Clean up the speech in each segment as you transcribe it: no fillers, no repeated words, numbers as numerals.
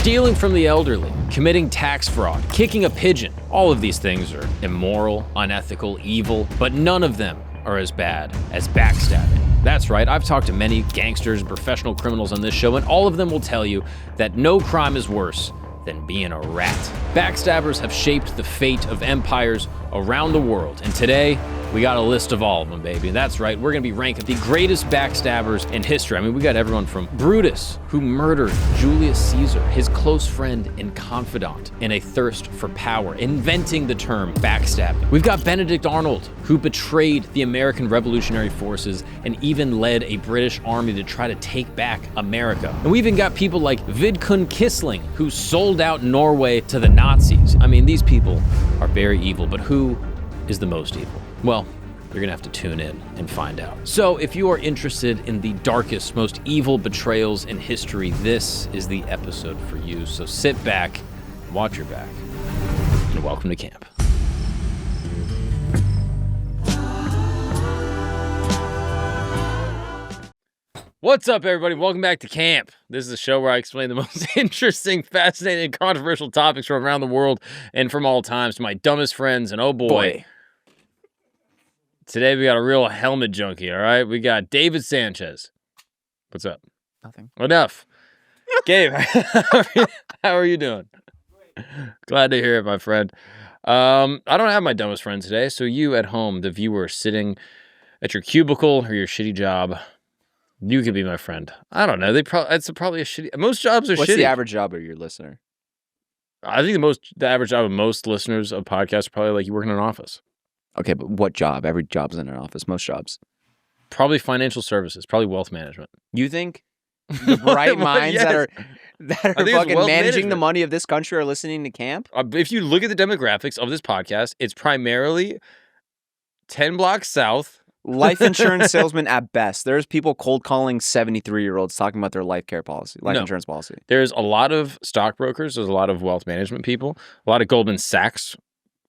stealing from the elderly, committing tax fraud, kicking a pigeon. All of these things are immoral, unethical, evil, but none of them are as bad as backstabbing. That's right, I've talked to many gangsters and professional criminals on this show, and all of them will tell you that no crime is worse than being a rat. Backstabbers have shaped the fate of empires around the world, and today, we got a list of all of them, baby. That's right, we're gonna be ranking the greatest backstabbers in history. I mean, we got everyone from Brutus, who murdered Julius Caesar, his close friend and confidant, in a thirst for power, inventing the term backstabbing. We've got Benedict Arnold, who betrayed the American Revolutionary Forces and even led a British army to try to take back America. And we even got people like Vidkun Quisling, who sold out Norway to the Nazis. I mean, these people are very evil, but who is the most evil? Well, you're gonna have to tune in and find out. So if you are interested in the darkest, most evil betrayals in history, this is the episode for you. So sit back, watch your back, and welcome to camp. What's up, everybody? Welcome back to camp. This is a show where I explain the most interesting, fascinating, and controversial topics from around the world and from all times to my dumbest friends. And oh boy. Today we got a real helmet junkie, all right? We got David Sanchez. What's up? Nothing. Enough. Gabe, how are you doing? Glad to hear it, my friend. I don't have my dumbest friend today, so you at home, the viewer sitting at your cubicle or your shitty job, you could be my friend. I don't know. It's probably a shitty. Most jobs are shitty. What's the average job of your listener? I think the average job of most listeners of podcasts are probably like you work in an office. Okay, but what job? Every job's in an office. Most jobs. Probably financial services. Probably wealth management. You think the bright minds yes. that are fucking managing the money of this country are listening to camp? If you look at the demographics of this podcast, it's primarily 10 blocks south. Life insurance salesman at best. There's people cold calling 73-year-olds talking about their life insurance policy. There's a lot of stockbrokers. There's a lot of wealth management people. A lot of Goldman Sachs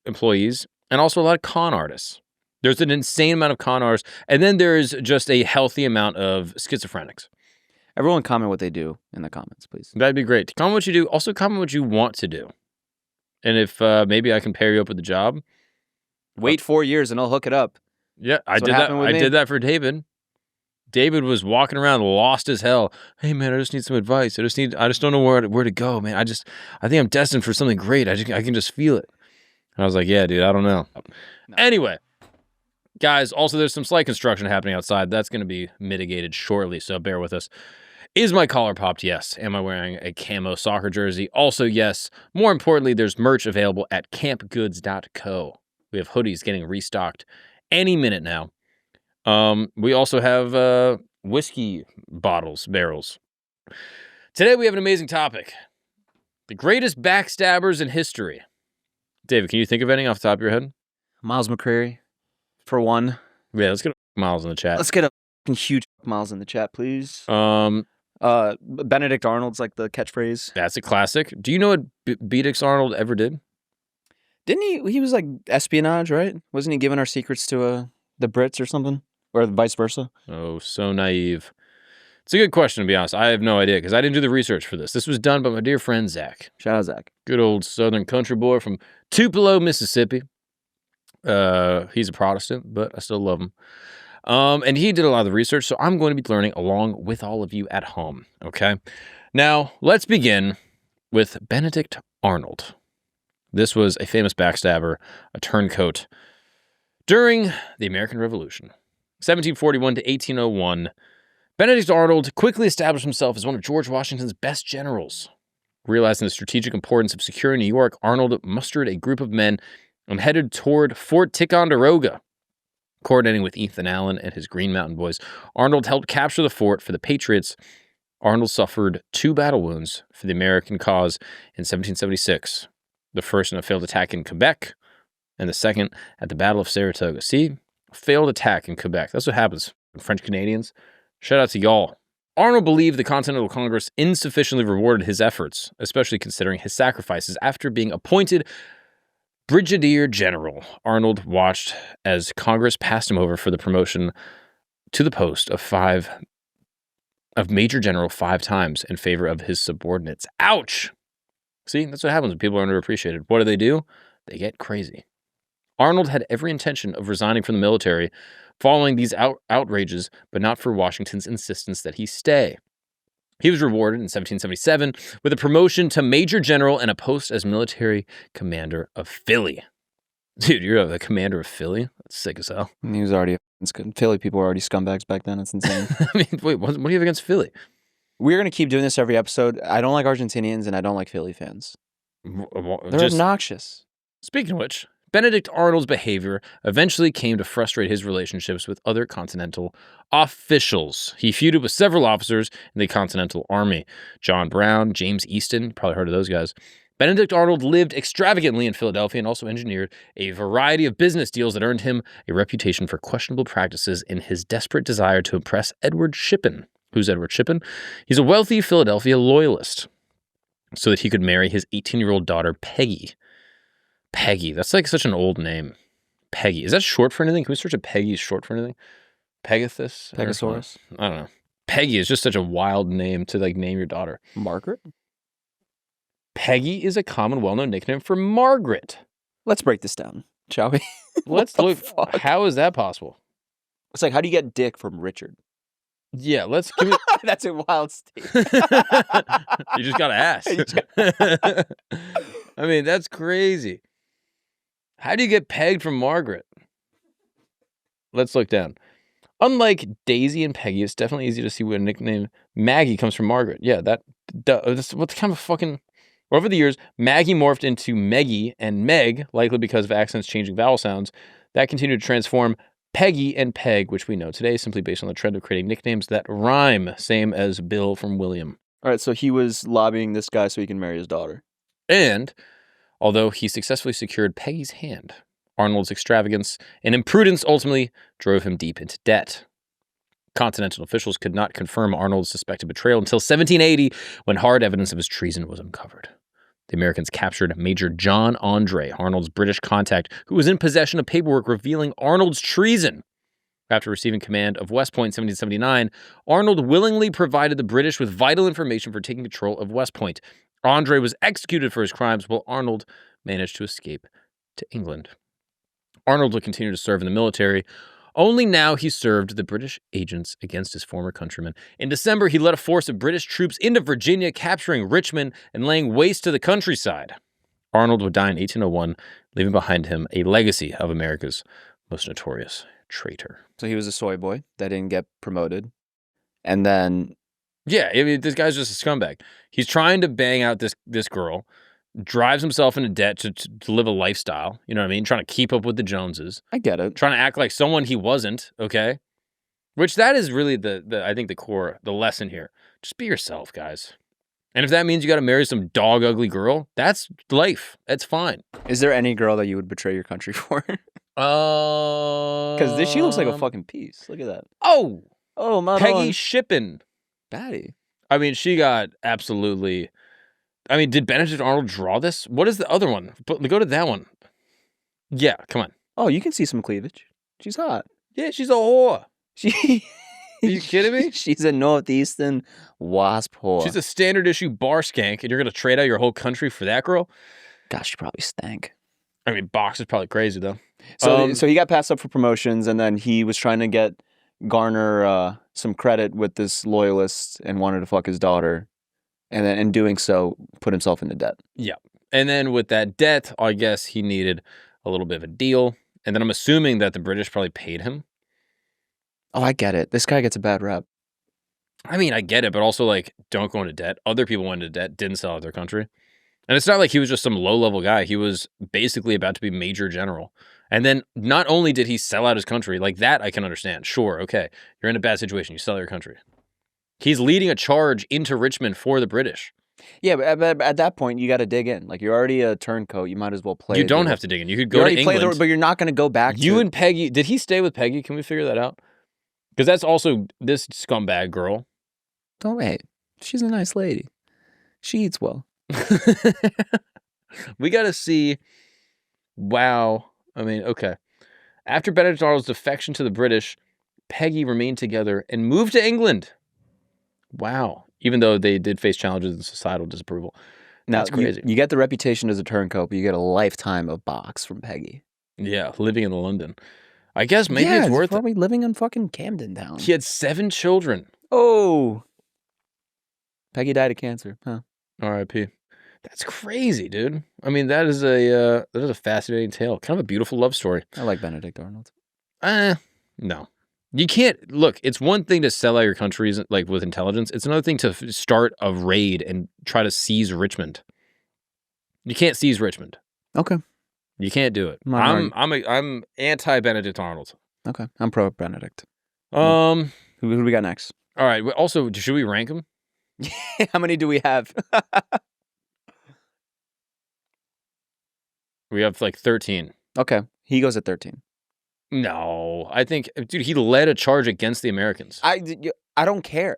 employees. And also a lot of con artists. There's an insane amount of con artists. And then there's just a healthy amount of schizophrenics. Everyone comment what they do in the comments, please. That'd be great. Comment what you do. Also comment what you want to do. And if maybe I can pair you up with a job. Wait 4 years and I'll hook it up. Yeah, I did that. I did that for David. David was walking around lost as hell. Hey man, I just need some advice. I just don't know where to go, man. I think I'm destined for something great. I can just feel it. And I was like, yeah, dude, I don't know. No. Anyway, guys, also there's some slight construction happening outside. That's going to be mitigated shortly, so bear with us. Is my collar popped? Yes. Am I wearing a camo soccer jersey? Also, yes. More importantly, there's merch available at campgoods.co. We have hoodies getting restocked any minute now. We also have whiskey barrels. Today we have an amazing topic. The greatest backstabbers in history. David, can you think of any off the top of your head? Miles McCreary, for one. Yeah, let's get Miles in the chat. Let's get a huge Miles in the chat, please. Benedict Arnold's like the catchphrase. That's a classic. Do you know what Benedict Arnold ever did? Didn't he? He was like espionage, right? Wasn't he giving our secrets to the Brits or something? Or vice versa? Oh, so naive. It's a good question, to be honest. I have no idea, because I didn't do the research for this. This was done by my dear friend, Zach. Shout out, Zach. Good old southern country boy from Tupelo, Mississippi. He's a Protestant, but I still love him. And he did a lot of the research, so I'm going to be learning along with all of you at home, okay? Now, let's begin with Benedict Arnold. This was a famous backstabber, a turncoat, during the American Revolution. 1741 to 1801, Benedict Arnold quickly established himself as one of George Washington's best generals. Realizing the strategic importance of securing New York, Arnold mustered a group of men and headed toward Fort Ticonderoga. Coordinating with Ethan Allen and his Green Mountain Boys, Arnold helped capture the fort for the Patriots. Arnold suffered 2 battle wounds for the American cause in 1776, the first in a failed attack in Quebec, and the second at the Battle of Saratoga. See? A failed attack in Quebec. That's what happens. French Canadians. Shout out to y'all. Arnold believed the Continental Congress insufficiently rewarded his efforts, especially considering his sacrifices. After being appointed Brigadier General, Arnold watched as Congress passed him over for the promotion to the post of Major General 5 times in favor of his subordinates. Ouch! See, that's what happens when people are underappreciated. What do? They get crazy. Arnold had every intention of resigning from the military following these outrages, but not for Washington's insistence that he stay. He was rewarded in 1777 with a promotion to Major General and a post as military commander of Philly. Dude, you're the commander of Philly? That's sick as hell. He was already... Philly people were already scumbags back then. It's insane. I mean, wait, what do you have against Philly? We're going to keep doing this every episode. I don't like Argentinians, and I don't like Philly fans. They're obnoxious. Speaking of which, Benedict Arnold's behavior eventually came to frustrate his relationships with other Continental officials. He feuded with several officers in the Continental Army. John Brown, James Easton, probably heard of those guys. Benedict Arnold lived extravagantly in Philadelphia and also engineered a variety of business deals that earned him a reputation for questionable practices in his desperate desire to impress Edward Shippen. Who's Edward Shippen? He's a wealthy Philadelphia loyalist, so that he could marry his 18-year-old daughter, Peggy. Peggy, that's like such an old name. Peggy. Is that short for anything? Can we search if Peggy is short for anything? Pegasus? Pegasaurus? I don't know. Peggy is just such a wild name to like name your daughter. Margaret? Peggy is a common, well-known nickname for Margaret. Let's break this down, shall we? Let's look. How is that possible? It's like, how do you get Dick from Richard? Yeah, let's give me... That's a wild state. You just gotta ask. I mean, that's crazy. How do you get pegged from Margaret? Let's look down. Unlike Daisy and Peggy, it's definitely easy to see where a nickname Maggie comes from Margaret. Yeah, that's what kind of fucking... Over the years, Maggie morphed into Meggie and Meg, likely because of accents changing vowel sounds. That continued to transform Peggy and Peg, which we know today, simply based on the trend of creating nicknames that rhyme, same as Bill from William. All right, so he was lobbying this guy so he can marry his daughter. And, although he successfully secured Peggy's hand, Arnold's extravagance and imprudence ultimately drove him deep into debt. Continental officials could not confirm Arnold's suspected betrayal until 1780, when hard evidence of his treason was uncovered. The Americans captured Major John Andre, Arnold's British contact, who was in possession of paperwork revealing Arnold's treason. After receiving command of West Point in 1779, Arnold willingly provided the British with vital information for taking control of West Point. Andre was executed for his crimes, while Arnold managed to escape to England. Arnold would continue to serve in the military. Only now he served the British agents against his former countrymen. In December, he led a force of British troops into Virginia, capturing Richmond and laying waste to the countryside. Arnold would die in 1801, leaving behind him a legacy of America's most notorious traitor. So he was a soy boy that didn't get promoted. And then... Yeah, I mean, this guy's just a scumbag. He's trying to bang out this girl, drives himself into debt to live a lifestyle, you know what I mean? Trying to keep up with the Joneses. I get it. Trying to act like someone he wasn't, okay? Which that is really the I think the core, the lesson here. Just be yourself, guys. And if that means you got to marry some dog ugly girl, that's life. That's fine. Is there any girl that you would betray your country for? Because she looks like a fucking piece. Look at that. Oh, my Peggy Shippen. Batty. I mean, she got absolutely... I mean, did Benedict Arnold draw this? What is the other one? But go to that one. Yeah, come on. Oh, you can see some cleavage. She's hot. Yeah, she's a whore. Are you kidding me? She's a northeastern wasp whore. She's a standard issue bar skank, and you're going to trade out your whole country for that girl? Gosh, she probably stank. I mean, Box is probably crazy, though. So he got passed up for promotions, and then he was trying to garner some credit with this loyalist and wanted to fuck his daughter. And then in doing so, put himself into debt. Yeah. And then with that debt, I guess he needed a little bit of a deal. And then I'm assuming that the British probably paid him. Oh, I get it. This guy gets a bad rep. I mean, I get it, but also, like, don't go into debt. Other people went into debt, didn't sell out their country. And it's not like he was just some low-level guy. He was basically about to be Major General. And then not only did he sell out his country, like that I can understand. Sure, okay, you're in a bad situation. You sell your country. He's leading a charge into Richmond for the British. Yeah, but at that point, you got to dig in. Like, you're already a turncoat. You might as well play. You don't have to dig in. You could go to England. But you're not going to go back to... and Peggy... Did he stay with Peggy? Can we figure that out? Because that's also this scumbag girl. Don't wait. She's a nice lady. She eats well. We got to see... Wow. I mean, okay. After Benedict Arnold's defection to the British, Peggy remained together and moved to England. Wow. Even though they did face challenges and societal disapproval. Now, That's crazy. You get the reputation as a turncoat, but you get a lifetime of box from Peggy. Yeah, living in London. I guess maybe Yeah, it's worth it. probably living in fucking Camden Town. He had 7 children. Oh. Peggy died of cancer. Huh. R.I.P. That's crazy, dude. I mean, that is a fascinating tale. Kind of a beautiful love story. I like Benedict Arnold. No. You can't look. It's one thing to sell out your countries like with intelligence. It's another thing to start a raid and try to seize Richmond. You can't seize Richmond. Okay. You can't do it. Not I'm anti Benedict Arnold. Okay. I'm pro Benedict. Who Who do we got next? All right. Also, should we rank them? How many do we have? We have like 13. Okay. He goes at 13. No, I think, dude, he led a charge against the Americans. I don't care.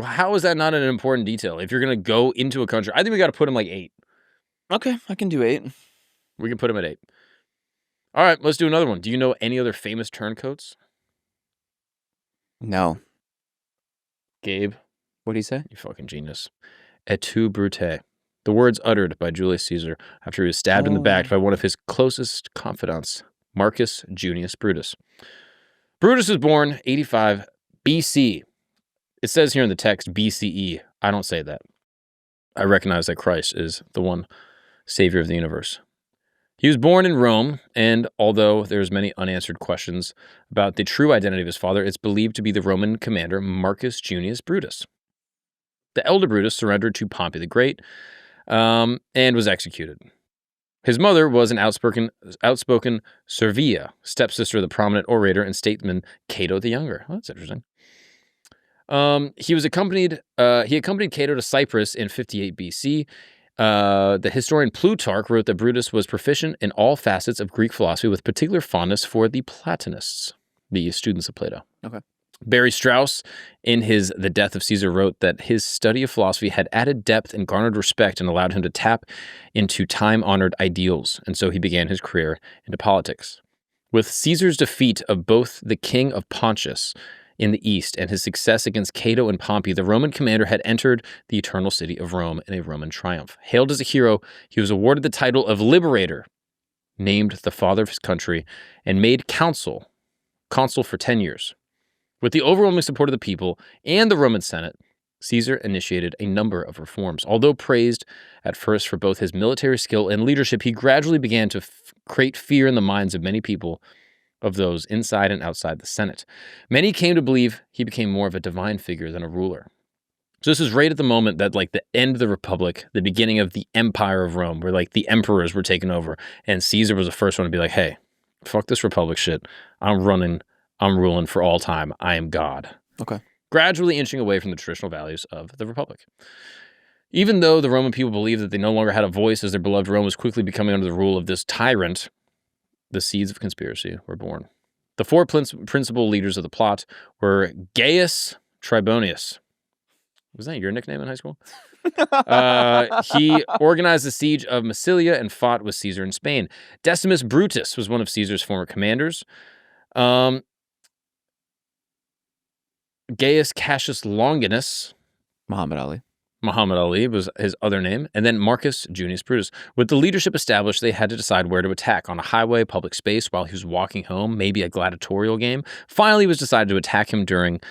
How is that not an important detail? If you're going to go into a country, I think we got to put him like 8. Okay. I can do 8. We can put him at 8. All right, let's do another one. Do you know any other famous turncoats? No. Gabe? What do you say? You fucking genius. Et tu, Brute. The words uttered by Julius Caesar after he was stabbed in the back by one of his closest confidants, Marcus Junius Brutus. Brutus was born 85 BC. It says here in the text BCE. I don't say that. I recognize that Christ is the one savior of the universe. He was born in Rome, and although there's many unanswered questions about the true identity of his father, it's believed to be the Roman commander Marcus Junius Brutus. The elder Brutus surrendered to Pompey the Great and was executed. His mother was an outspoken Servia, stepsister of the prominent orator and statesman Cato the Younger. Oh, that's interesting. He accompanied Cato to Cyprus in 58 BC. The historian Plutarch wrote that Brutus was proficient in all facets of Greek philosophy with particular fondness for the Platonists, the students of Plato. Okay. Barry Strauss, in his The Death of Caesar, wrote that his study of philosophy had added depth and garnered respect and allowed him to tap into time-honored ideals, and so he began his career into politics. With Caesar's defeat of both the king of Pontus in the east and his success against Cato and Pompey, the Roman commander had entered the eternal city of Rome in a Roman triumph. Hailed as a hero, he was awarded the title of Liberator, named the father of his country, and made consul for 10 years. With the overwhelming support of the people and the Roman Senate, Caesar initiated a number of reforms. Although praised at first for both his military skill and leadership, he gradually began to create fear in the minds of many people, of those inside and outside the Senate. Many came to believe he became more of a divine figure than a ruler. So this is right at the moment that, like, the end of the Republic, the beginning of the Empire of Rome, where, like, the emperors were taken over, and Caesar was the first one to be like, hey, fuck this Republic shit. I'm ruling for all time. I am God. Okay. Gradually inching away from the traditional values of the Republic. Even though the Roman people believed that they no longer had a voice as their beloved Rome was quickly becoming under the rule of this tyrant, the seeds of conspiracy were born. The 4 principal leaders of the plot were Gaius Trebonius. Was that your nickname in high school? He organized the siege of Massilia and fought with Caesar in Spain. Decimus Brutus was one of Caesar's former commanders. Gaius Cassius Longinus. Muhammad Ali was his other name. And then Marcus Junius Brutus. With the leadership established, they had to decide where to attack. On a highway, public space, while he was walking home, maybe a gladiatorial game. Finally, it was decided to attack him during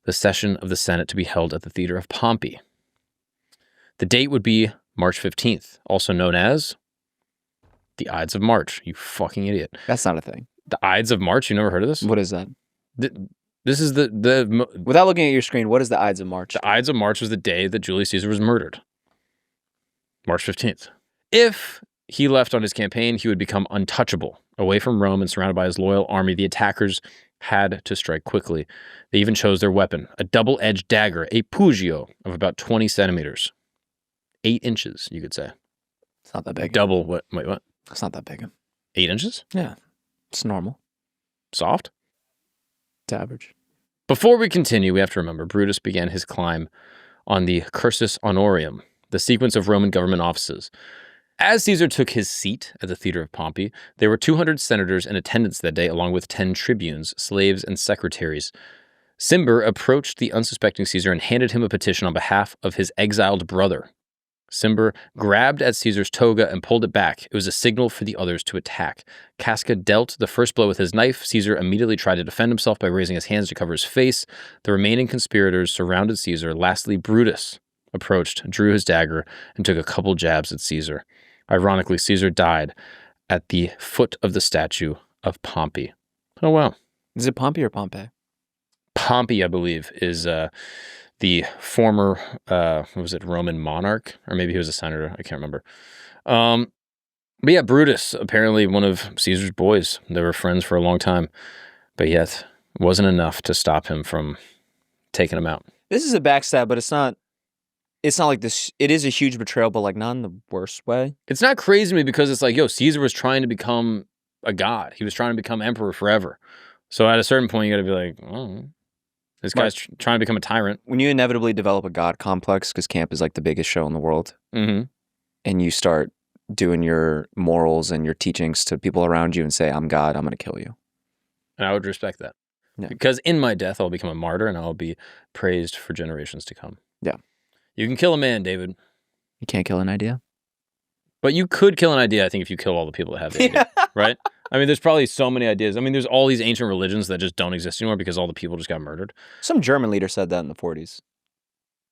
the session of the Senate to be held at the Theater of Pompey. The date would be March 15th, also known as the Ides of March. You fucking idiot. That's not a thing. The Ides of March? You never heard of this? What is that? This is the Without looking at your screen, what is the Ides of March? The Ides of March was the day that Julius Caesar was murdered. March 15th. If he left on his campaign, he would become untouchable. Away from Rome and surrounded by his loyal army, the attackers had to strike quickly. They even chose their weapon, a double-edged dagger, a pugio of about 20 centimeters. 8 inches, you could say. It's not that big. Double what? Wait, what? It's not that big. 8 inches? Yeah. It's normal. Soft? It's average. Before we continue, we have to remember Brutus began his climb on the cursus honorium, the sequence of Roman government offices. As Caesar took his seat at the Theater of Pompey, there were 200 senators in attendance that day, along with 10 tribunes, slaves, and secretaries. Cimber approached the unsuspecting Caesar and handed him a petition on behalf of his exiled brother. Cimber grabbed at Caesar's toga and pulled it back. It was a signal for the others to attack. Casca dealt the first blow with his knife. Caesar immediately tried to defend himself by raising his hands to cover his face. The remaining conspirators surrounded Caesar. Lastly, Brutus approached, drew his dagger, and took a couple jabs at Caesar. Ironically, Caesar died at the foot of the statue of Pompey. Oh, wow. Is it Pompey or Pompey? Pompey, I believe, is the former, Roman monarch? Or maybe he was a senator. I can't remember. But yeah, Brutus, apparently one of Caesar's boys. They were friends for a long time. But yet, it wasn't enough to stop him from taking him out. This is a backstab, but it's not like this. It is a huge betrayal, but like not in the worst way. It's not crazy to me because it's like, Caesar was trying to become a god. He was trying to become emperor forever. So at a certain point, you got to be like, oh, this guy's trying to become a tyrant. When you inevitably develop a god complex, because camp is like the biggest show in the world, mm-hmm. and you start doing your morals and your teachings to people around you and say, I'm God, I'm going to kill you. And I would respect that. Yeah. Because in my death, I'll become a martyr and I'll be praised for generations to come. Yeah. You can kill a man, David. You can't kill an idea. But you could kill an idea, I think, if you kill all the people that have the idea, right? I mean, there's probably so many ideas. I mean, there's all these ancient religions that just don't exist anymore because all the people just got murdered. Some German leader said that in the 40s.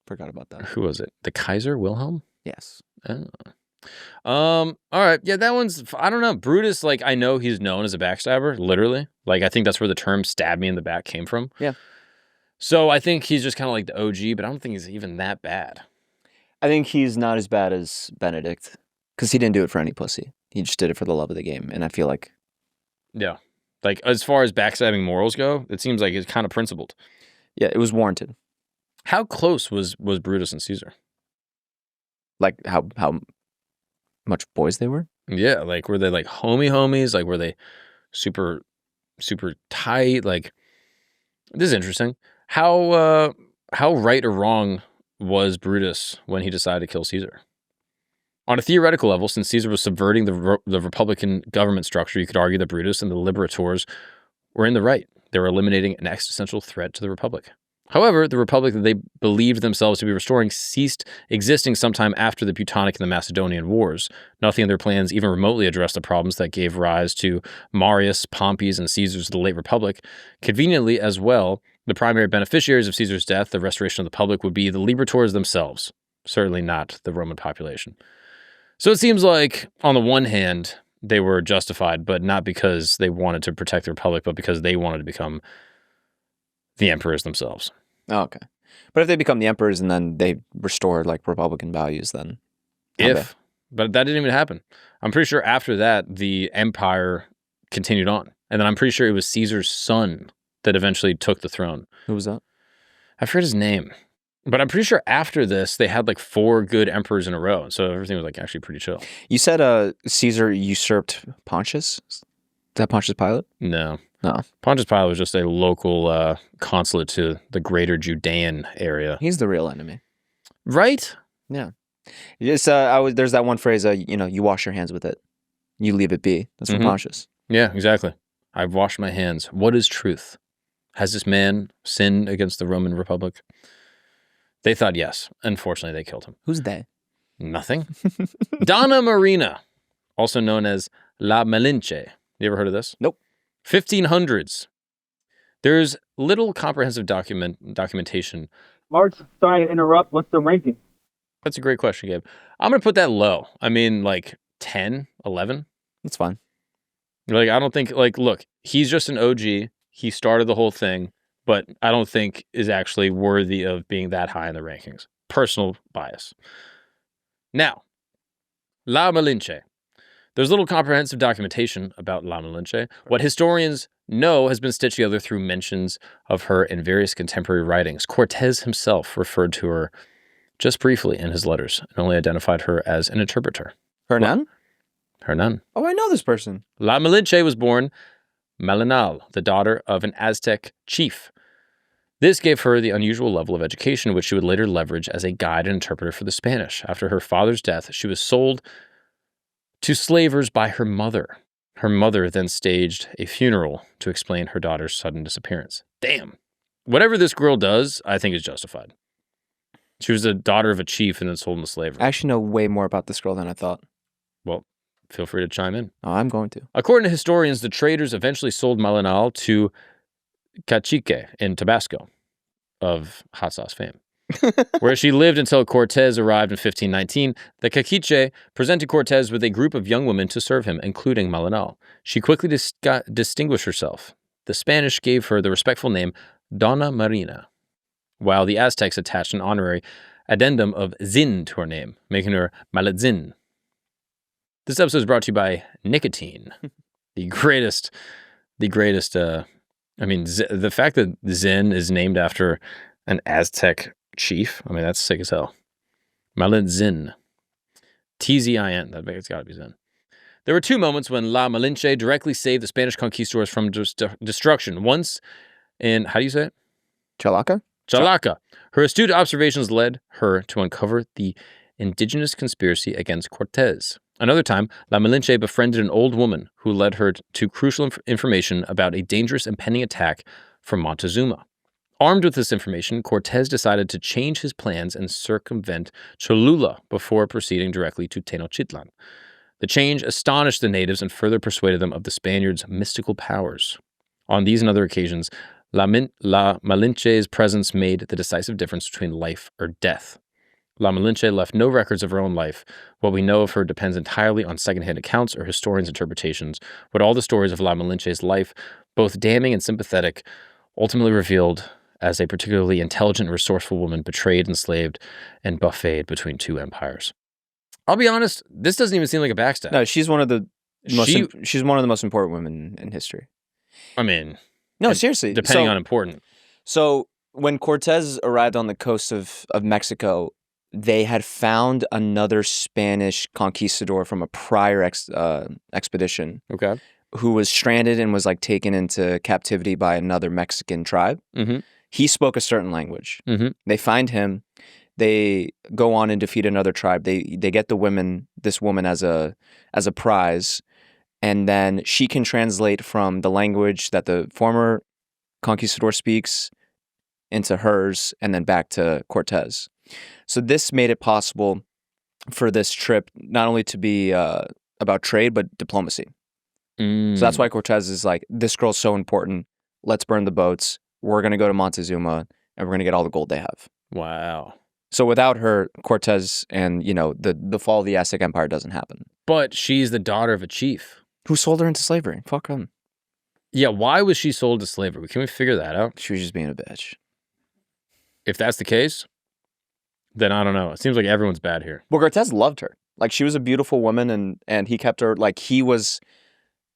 Forgot about that. Who was it? The Kaiser Wilhelm? Yes. Oh. All right. Yeah, that one's, I don't know. Brutus, like, I know he's known as a backstabber, literally. Like, I think that's where the term stab me in the back came from. Yeah. So I think he's just kind of like the OG, but I don't think he's even that bad. I think he's not as bad as Benedict because he didn't do it for any pussy. He just did it for the love of the game. And I feel like... Yeah. Like, as far as backstabbing morals go, it seems like it's kind of principled. Yeah, it was warranted. How close was Brutus and Caesar? Like, how much boys they were? Yeah, like, were they, like, homies? Like, were they super, super tight? Like, this is interesting. How right or wrong was Brutus when he decided to kill Caesar? On a theoretical level, since Caesar was subverting the Republican government structure, you could argue that Brutus and the Liberators were in the right. They were eliminating an existential threat to the Republic. However, the Republic that they believed themselves to be restoring ceased existing sometime after the Teutonic and the Macedonian Wars. Nothing in their plans even remotely addressed the problems that gave rise to Marius, Pompey's, and Caesar's of the late Republic. Conveniently, as well, the primary beneficiaries of Caesar's death, the restoration of the public, would be the Liberators themselves, certainly not the Roman population. So it seems like, on the one hand, they were justified, but not because they wanted to protect the Republic, but because they wanted to become the emperors themselves. Oh, okay. But if they become the emperors and then they restore like Republican values, then... But that didn't even happen. I'm pretty sure after that, the empire continued on. And then I'm pretty sure it was Caesar's son that eventually took the throne. Who was that? I forget his name. But I'm pretty sure after this, they had like 4 good emperors in a row. So everything was like actually pretty chill. You said Caesar usurped Pontius? Is that Pontius Pilate? No. No. Pontius Pilate was just a local consulate to the greater Judean area. He's the real enemy. Right? Yeah. It's, there's that one phrase, you wash your hands with it. You leave it be. That's from Pontius. Yeah, exactly. I've washed my hands. What is truth? Has this man sinned against the Roman Republic? They thought yes. Unfortunately, they killed him. Who's they? Nothing. Donna Marina, also known as La Malinche. You ever heard of this? Nope. 1500s. There's little comprehensive documentation. March, sorry to interrupt. What's the ranking? That's a great question, Gabe. I'm going to put that low. I mean, like 10, 11. That's fine. Like, I don't think, like, look, he's just an OG. He started the whole thing, but I don't think is actually worthy of being that high in the rankings. Personal bias. Now, La Malinche. There's little comprehensive documentation about La Malinche. What historians know has been stitched together through mentions of her in various contemporary writings. Cortez himself referred to her just briefly in his letters and only identified her as an interpreter. Hernan? Hernan. Oh, I know this person. La Malinche was born Malinal, the daughter of an Aztec chief. This gave her the unusual level of education, which she would later leverage as a guide and interpreter for the Spanish. After her father's death, she was sold to slavers by her mother. Her mother then staged a funeral to explain her daughter's sudden disappearance. Damn. Whatever this girl does, I think is justified. She was the daughter of a chief and then sold into slavery. I actually know way more about this girl than I thought. Well, feel free to chime in. Oh, I'm going to. According to historians, the traders eventually sold Malinal to Cacique in Tabasco, of hot sauce fame, where she lived until Cortez arrived in 1519. The Cacique presented Cortez with a group of young women to serve him, including Malinal. She quickly distinguished herself. The Spanish gave her the respectful name Doña Marina, while the Aztecs attached an honorary addendum of Zin to her name, making her Malintzin. This episode is brought to you by nicotine, the greatest. The fact that Zin is named after an Aztec chief, I mean, that's sick as hell. Malintzin. T-Z-I-N. It's got to be Zin. There were two moments when La Malinche directly saved the Spanish conquistadors from destruction. Once in, how do you say it? Chalaca? Chalaca. Her astute observations led her to uncover the indigenous conspiracy against Cortez. Another time, La Malinche befriended an old woman who led her to crucial information about a dangerous impending attack from Montezuma. Armed with this information, Cortez decided to change his plans and circumvent Cholula before proceeding directly to Tenochtitlan. The change astonished the natives and further persuaded them of the Spaniards' mystical powers. On these and other occasions, La Malinche's presence made the decisive difference between life or death. La Malinche left no records of her own life. What we know of her depends entirely on secondhand accounts or historians' interpretations, but all the stories of La Malinche's life, both damning and sympathetic, ultimately revealed as a particularly intelligent and resourceful woman betrayed, enslaved, and buffeted between two empires. I'll be honest, this doesn't even seem like a backstab. No, she's one of the she's one of the most important women in history. I mean, no, seriously. Depending on important. So when Cortez arrived on the coast of Mexico, they had found another Spanish conquistador from a prior expedition. Okay. Who was stranded and was like taken into captivity by another Mexican tribe. Mm-hmm. He spoke a certain language. Mm-hmm. They find him. They go on and defeat another tribe. They get this woman as a prize, and then she can translate from the language that the former conquistador speaks into hers, and then back to Cortez. So this made it possible for this trip not only to be about trade but diplomacy. So that's why Cortez is like, this girl's so important. Let's burn the boats. We're going to go to Montezuma and we're going to get all the gold they have. Wow. So without her, Cortez and, the fall of the Aztec Empire doesn't happen. But she's the daughter of a chief. Who sold her into slavery? Fuck him. Yeah, why was she sold to slavery? Can we figure that out? She was just being a bitch. If that's the case, then I don't know. It seems like everyone's bad here. Well, Cortez loved her. Like, she was a beautiful woman, and he kept her, like, he was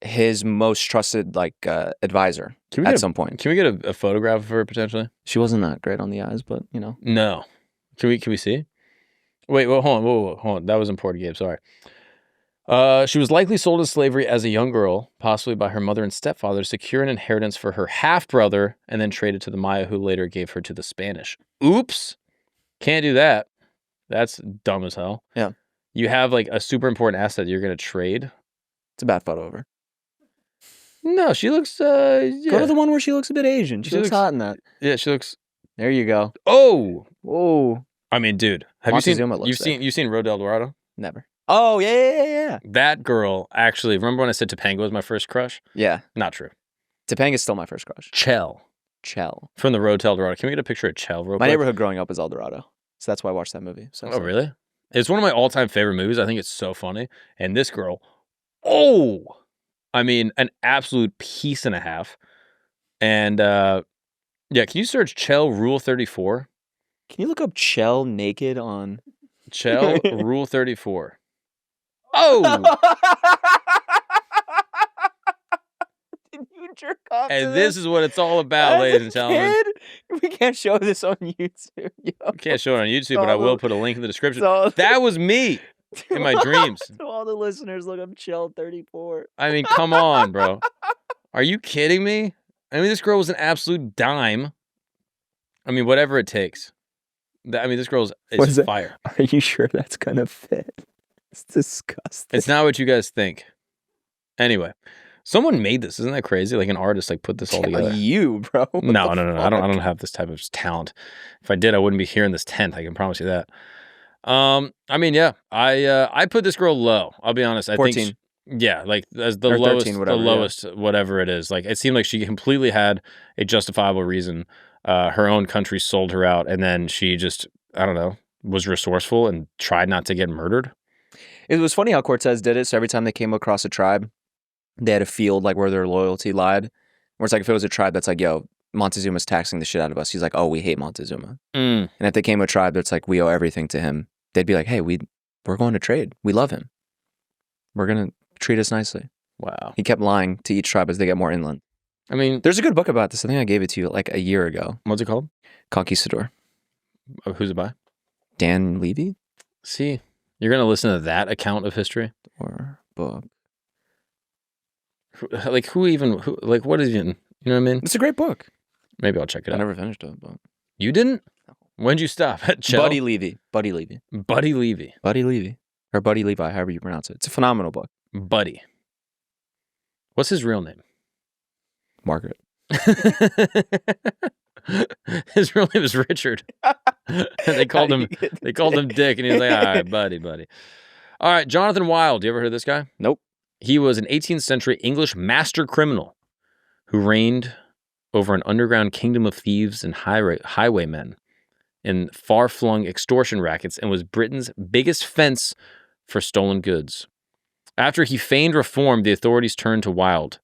his most trusted, like, advisor at some point. Can we get a photograph of her, potentially? She wasn't that great on the eyes, but, No. Can we see? Wait, well, hold on. That was important, Gabe. Sorry. She was likely sold into slavery as a young girl, possibly by her mother and stepfather, to secure an inheritance for her half-brother, and then traded to the Maya, who later gave her to the Spanish. Oops. Can't do that. That's dumb as hell. Yeah. You have, like, a super important asset you're going to trade. It's a bad photo of her. No, she looks, yeah. Go to the one where she looks a bit Asian. She looks hot in that. Yeah, she looks... There you go. Oh! Whoa. I mean, dude, have you've seen Road El Dorado? Never. Oh, yeah. That girl, actually, remember when I said Topanga was my first crush? Yeah. Not true. Topanga's still my first crush. Chell. From the Road to El Dorado. Can we get a picture of Chell real quick? My neighborhood growing up was El Dorado. So that's why I watched that movie. Oh, really? It's one of my all-time favorite movies. I think it's so funny. And this girl, I mean, an absolute piece and a half. And, yeah, can you search Chell Rule 34? Can you look up Chell naked on... Chell Rule 34. Oh! Did you jerk off And this is what it's all about, ladies and gentlemen. We can't show this on YouTube. Yo. We can't show it on YouTube, but I will put a link in the description. That was me in my dreams. To all the listeners, look up Chell 34. I mean, come on, bro. Are you kidding me? I mean, this girl was an absolute dime. I mean, whatever it takes. This girl is fire. Are you sure that's gonna fit? It's disgusting. It's not what you guys think. Anyway, Someone made this. Isn't that crazy? Like an artist like put this all together. You, bro. No. I don't have this type of talent. If I did, I wouldn't be here in this tent. I can promise you that. I mean, yeah. I put this girl low. I'll be honest. I 14. think yeah, like as the Or lowest 13, whatever, the lowest whatever it is. Like it seemed like she completely had a justifiable reason. Her own country sold her out, and then she just, I don't know, was resourceful and tried not to get murdered. It was funny how Cortez did it. So every time they came across a tribe, they had a field like where their loyalty lied. Where it's like if it was a tribe that's like, yo, Montezuma's taxing the shit out of us. He's like, oh, we hate Montezuma. And if they came to a tribe that's like, we owe everything to him, they'd be like, hey, we're going to trade. We love him. We're going to treat us nicely. Wow. He kept lying to each tribe as they get more inland. I mean, There's a good book about this. I think I gave it to you like a year ago. what's it called? Conquistador. Who's it by? Dan Levy? See, you're gonna listen to that account of history. Or book. Like who? Like what is even? You know what I mean? It's a great book. Maybe I'll check it I out. never finished it, but You didn't? When'd you stop? At Chell? Buddy Levy. Buddy Levy. Buddy Levy. Buddy Levy. Or Buddy Levi, however you pronounce it. It's a phenomenal book. Buddy. What's his real name? Margaret. His real name is Richard. They called him Dick, and he was like, all right, buddy. All right, Jonathan Wilde. You ever heard of this guy? Nope. He was an 18th century English master criminal who reigned over an underground kingdom of thieves and highwaymen in far-flung extortion rackets and was Britain's biggest fence for stolen goods. After he feigned reform, the authorities turned to Wilde,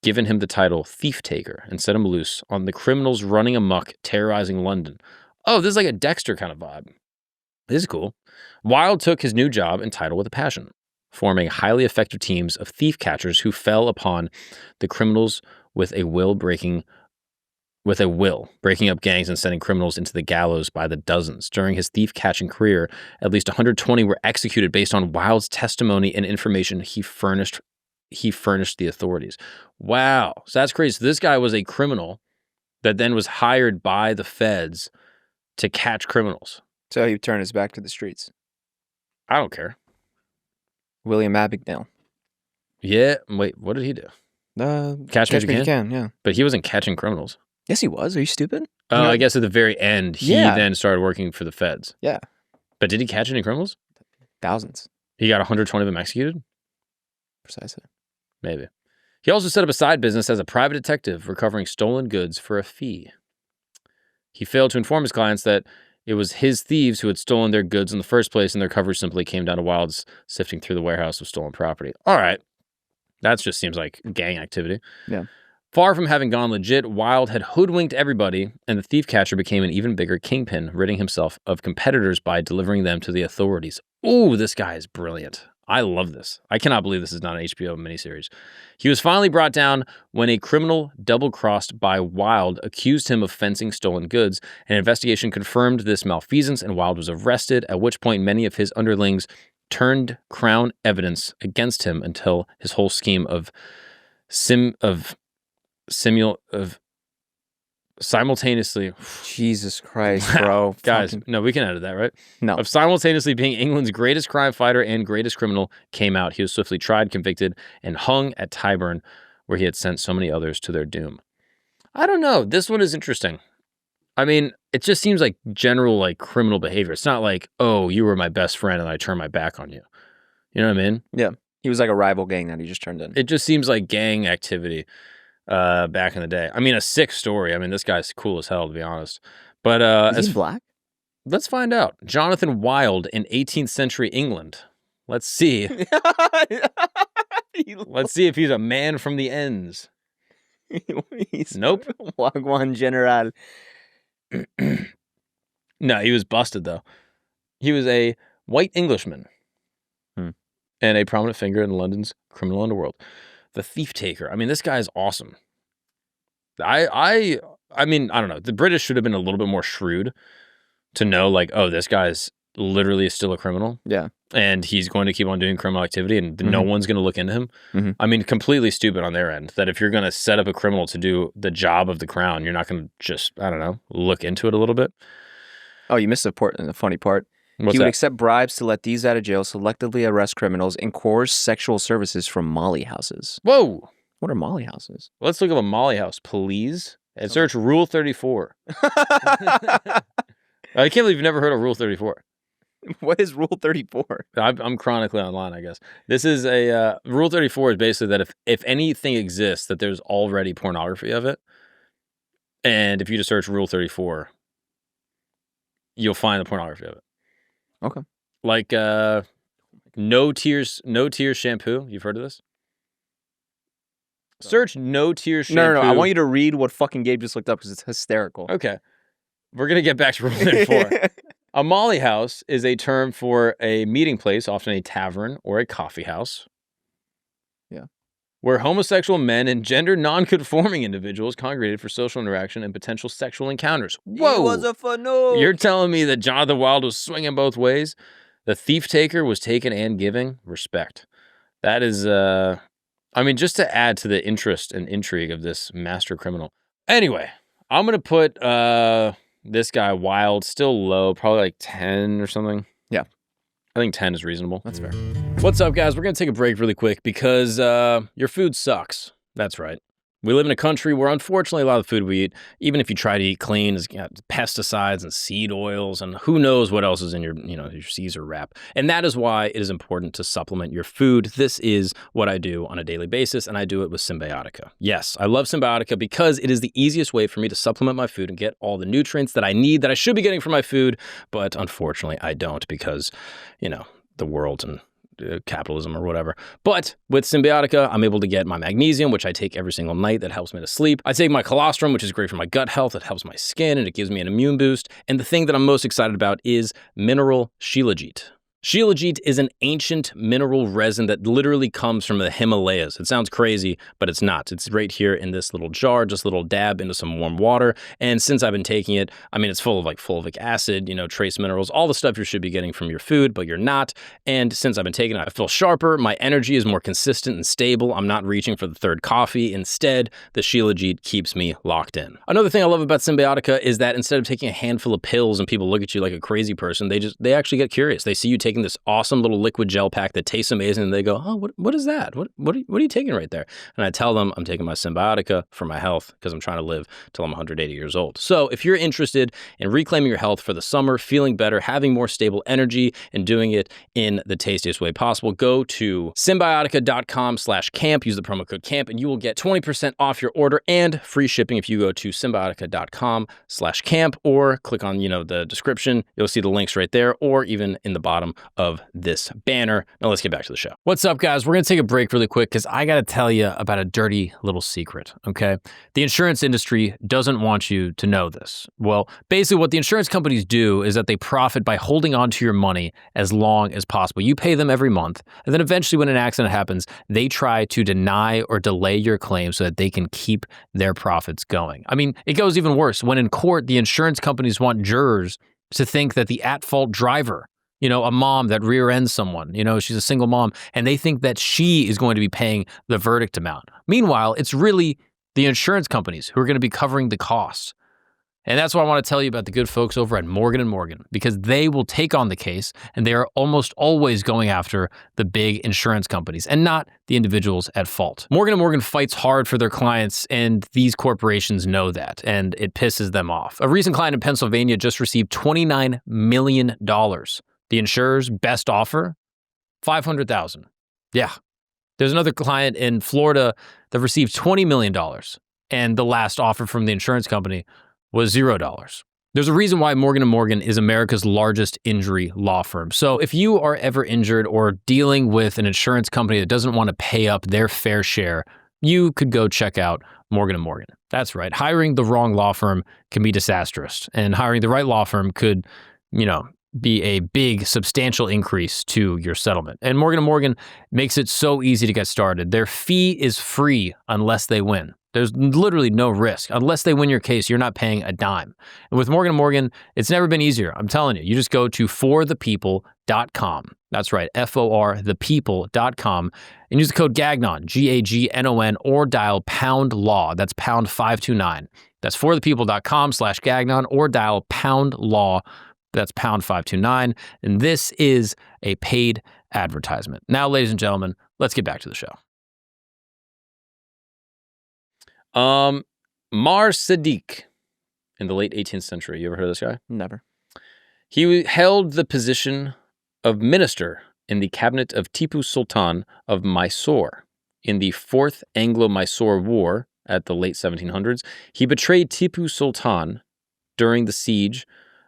given him the title Thief Taker, and set him loose on the criminals running amok, terrorizing London. Oh, this is like a Dexter kind of vibe. This is cool. Wilde took his new job and title with a passion, forming highly effective teams of thief catchers who fell upon the criminals with a will, breaking up gangs and sending criminals into the gallows by the dozens. During his thief-catching career, at least 120 were executed based on Wilde's testimony and information he furnished the authorities. Wow. So that's crazy. So this guy was a criminal that then was hired by the feds to catch criminals. So he turned his back to the streets. I don't care. William Abagnale. Yeah. Wait, what did he do? Catch Me If You Can? Yeah. But he wasn't catching criminals. Yes, he was. Are you stupid? Oh, I guess at the very end, he then started working for the feds. Yeah. But did he catch any criminals? Thousands. He got 120 of them executed? Precisely. Maybe. He also set up a side business as a private detective, recovering stolen goods for a fee. He failed to inform his clients that it was his thieves who had stolen their goods in the first place, and their coverage simply came down to Wilde's sifting through the warehouse of stolen property. All right. That just seems like gang activity. Yeah. Far from having gone legit, Wilde had hoodwinked everybody, and the thief catcher became an even bigger kingpin, ridding himself of competitors by delivering them to the authorities. Ooh, this guy is brilliant. I love this. I cannot believe this is not an HBO miniseries. He was finally brought down when a criminal double-crossed by Wilde accused him of fencing stolen goods. An investigation confirmed this malfeasance, and Wilde was arrested, at which point many of his underlings turned Crown evidence against him until his whole scheme of simultaneously. Jesus Christ, bro. Guys, no, we can edit that, right? No. Of simultaneously being England's greatest crime fighter and greatest criminal came out. He was swiftly tried, convicted, and hung at Tyburn, where he had sent so many others to their doom. I don't know. This one is interesting. I mean, it just seems like general like criminal behavior. It's not like, oh, you were my best friend and I turned my back on you. You know what I mean? Yeah. He was like a rival gang that he just turned in. It just seems like gang activity back in the day. I mean, a sick story. I mean, this guy's cool as hell, to be honest. But is he black? Let's find out. Jonathan Wilde in 18th century England. Let's see. Let's see if he's a man from the ends. Nope. Wagwan General. No, he was busted, though. He was a white Englishman and a prominent figure in London's criminal underworld. The Thief Taker. I mean, this guy is awesome. I mean, I don't know. The British should have been a little bit more shrewd to know, like, oh, this guy's literally still a criminal. Yeah. And he's going to keep on doing criminal activity and no one's going to look into him. I mean, completely stupid on their end that if you're going to set up a criminal to do the job of the crown, you're not going to just, I don't know, look into it a little bit. Oh, you missed the funny part. What's he would that? accept bribes to let these out of jail, selectively arrest criminals, and coerce sexual services from Molly houses. Whoa. What are Molly houses? Let's look up a Molly house, please. And search Rule 34. I can't believe you've never heard of Rule 34. What is Rule 34? I'm chronically online, I guess. This is a Rule 34 is basically that if anything exists, that there's already pornography of it. And if you just search Rule 34, you'll find the pornography of it. Okay. Like no tears shampoo. You've heard of this? Search no tears shampoo. No. I want you to read what fucking Gabe just looked up because it's hysterical. Okay. We're going to get back to Rule 34. A Molly house is a term for a meeting place, often a tavern or a coffee house. Yeah. Where homosexual men and gender non-conforming individuals congregated for social interaction and potential sexual encounters. Whoa! He was a fano. You're telling me that Jonathan Wilde was swinging both ways? The thief taker was taken and giving? Respect. That is, just to add to the interest and intrigue of this master criminal. Anyway, I'm going to put this guy Wilde still low, probably like 10 or something. Yeah. I think 10 is reasonable. That's fair. What's up, guys? We're going to take a break really quick because your food sucks. That's right. We live in a country where, unfortunately, a lot of the food we eat, even if you try to eat clean, has got pesticides and seed oils and who knows what else is in your Caesar wrap. And that is why it is important to supplement your food. This is what I do on a daily basis, and I do it with Symbiotica. Yes, I love Symbiotica because it is the easiest way for me to supplement my food and get all the nutrients that I need, that I should be getting from my food, but unfortunately, I don't because, the world and capitalism or whatever. But with Symbiotica, I'm able to get my magnesium, which I take every single night. That helps me to sleep. I take my colostrum, which is great for my gut health. It helps my skin and it gives me an immune boost. And the thing that I'm most excited about is mineral shilajit. Shilajit is an ancient mineral resin that literally comes from the Himalayas. It sounds crazy, but it's not. It's right here in this little jar, just a little dab into some warm water. And since I've been taking it, it's full of like fulvic acid, trace minerals, all the stuff you should be getting from your food, but you're not. And since I've been taking it, I feel sharper. My energy is more consistent and stable. I'm not reaching for the third coffee. Instead, the Shilajit keeps me locked in. Another thing I love about Symbiotica is that instead of taking a handful of pills and people look at you like a crazy person, they actually get curious. They see you taking this awesome little liquid gel pack that tastes amazing, and they go, oh, what is that? What are you taking right there? And I tell them I'm taking my Symbiotica for my health because I'm trying to live till I'm 180 years old. So if you're interested in reclaiming your health for the summer, feeling better, having more stable energy, and doing it in the tastiest way possible, go to Symbiotica.com/camp, use the promo code CAMP, and you will get 20% off your order and free shipping if you go to Symbiotica.com/camp or click on, the description. You'll see the links right there, or even in the bottom of this banner. Now let's get back to the show. What's up, guys? We're going to take a break really quick because I got to tell you about a dirty little secret, okay? The insurance industry doesn't want you to know this. Well, basically what the insurance companies do is that they profit by holding on to your money as long as possible. You pay them every month, and then eventually when an accident happens, they try to deny or delay your claim so that they can keep their profits going. It goes even worse. When in court, the insurance companies want jurors to think that the at-fault driver, a mom that rear ends someone, she's a single mom, and they think that she is going to be paying the verdict amount. Meanwhile, it's really the insurance companies who are going to be covering the costs. And that's why I want to tell you about the good folks over at Morgan & Morgan, because they will take on the case, and they are almost always going after the big insurance companies and not the individuals at fault. Morgan & Morgan fights hard for their clients, and these corporations know that, and it pisses them off. A recent client in Pennsylvania just received $29 million. The insurer's best offer, $500,000. Yeah. There's another client in Florida that received $20 million, and the last offer from the insurance company was $0. There's a reason why Morgan & Morgan is America's largest injury law firm. So if you are ever injured or dealing with an insurance company that doesn't want to pay up their fair share, you could go check out Morgan & Morgan. That's right. Hiring the wrong law firm can be disastrous, and hiring the right law firm could, be a big, substantial increase to your settlement. And Morgan & Morgan makes it so easy to get started. Their fee is free unless they win. There's literally no risk. Unless they win your case, you're not paying a dime. And with Morgan & Morgan, it's never been easier. I'm telling you. You just go to forthepeople.com. That's right, FORthepeople.com, and use the code GAGNON, GAGNON, or dial pound law. That's pound 529. That's forthepeople.com/Gagnon, or dial pound law. That's pound 529. And this is a paid advertisement. Now, ladies and gentlemen, let's get back to the show. Mir Sadiq in the late 18th century. You ever heard of this guy? Never. He held the position of minister in the cabinet of Tipu Sultan of Mysore. In the Fourth Anglo-Mysore War at the late 1700s, he betrayed Tipu Sultan during the siege